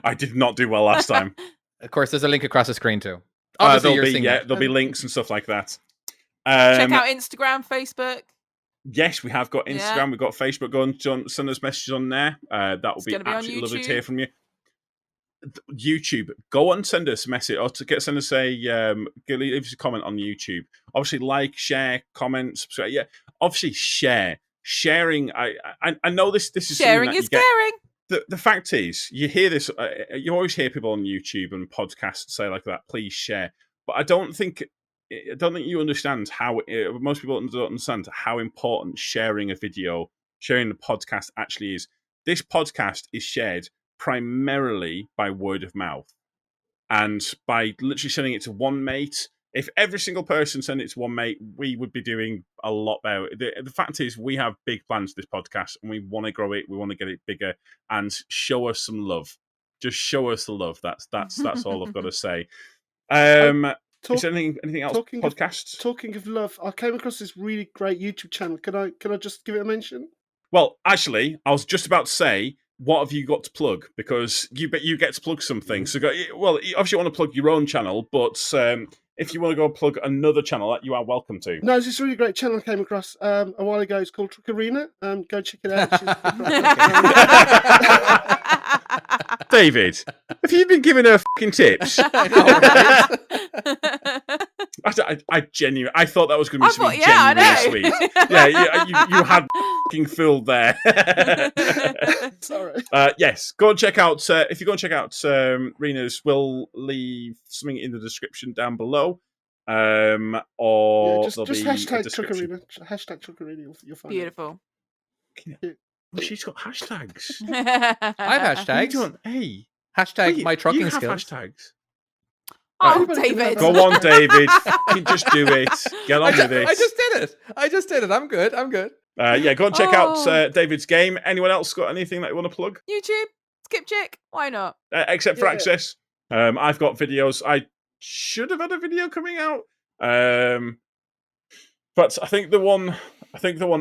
I did not do well last time. Of course, there's a link across the screen too. Obviously, you're seeing it. There'll be links and stuff like that. Check out Instagram, Facebook. Yes, we have got Instagram. Yeah. We've got Facebook. Go and send us messages on there. That will It's be gonna be on absolutely lovely to YouTube. hear from you. YouTube, go and send us a message or send us leave us a comment on YouTube. Obviously, like, share, comment, subscribe. Yeah, obviously share. Sharing. I know this is Sharing something that is you get. caring. The fact is, you hear this. You always hear people on YouTube and podcasts say like that. Please share, but I don't think you understand how most people don't understand how important sharing a video, sharing the podcast actually is. This podcast is shared primarily by word of mouth, and by literally sending it to one mate. If every single person sent it to one mate, we would be doing a lot better. The fact is, we have big plans for this podcast, and we want to grow it. We want to get it bigger, and show us some love. Just show us the love. That's all I've got to say. Is there anything else? Podcasts. Talking of love, I came across this really great YouTube channel. Can I just give it a mention? Well, actually, I was just about to say, what have you got to plug? Because you get to plug something. So, obviously, you want to plug your own channel, but if you want to go plug another channel, you are welcome to. No, it's this really great channel I came across a while ago. It's called Truck Arena. Go check it out. David, have you been giving her fucking tips? I genuinely, I thought that was going to be something genuinely sweet. Yeah, you had fucking fooled there. Sorry. Yes, go and check out. If you go and check out Rena's, we'll leave something in the description down below. Or just hashtag Truck Arena. Hashtag Truck Arena. You'll find Beautiful. It. She's got hashtags. I have hashtags. Hey, Hashtag my trucking you have skills. hashtags. Oh, Everybody can David. have Go on, David. You just do it. Get on with this. I just did it. I'm good. Yeah, go and check out Oh. David's game. Anyone else got anything that you want to plug? YouTube, Skip Chick. Why not? Except for Yeah. Access. I've got videos. I should have had a video coming out. But I think the one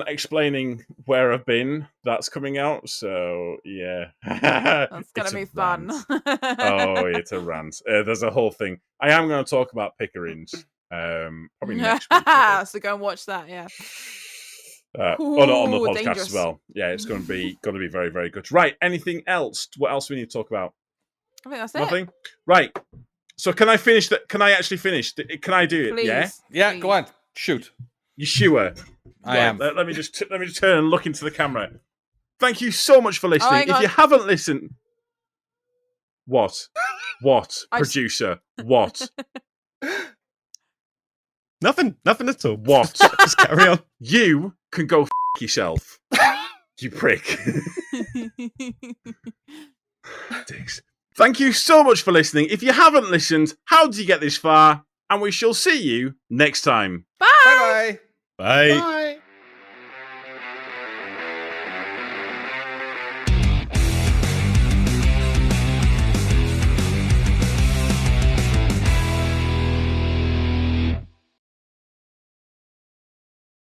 explaining where I've been, that's coming out. So yeah. That's gonna It's a be fun. rant. Oh, it's a rant. There's a whole thing. I am going to talk about Pickerings. Probably next week. I So go and watch that. Yeah. think. On the Ooh, podcast dangerous. as well. Yeah, it's going to be very, very good. Right. Anything else? What else we need to talk about? I think that's it. Nothing. Right. So can I finish that? Can I actually finish? Can I do it? Please. Yeah. Yeah, please. go on. Shoot. You sure? I am. Let me just turn and look into the camera. Thank you so much for listening. hang If on. you haven't listened, what? I- Producer? What? Nothing at all. What? Just carry on. You can go yourself. You prick. Dicks. Thank you so much for listening. If you haven't listened, how did you get this far? And we shall see you next time. Bye. Bye bye. Bye. Bye.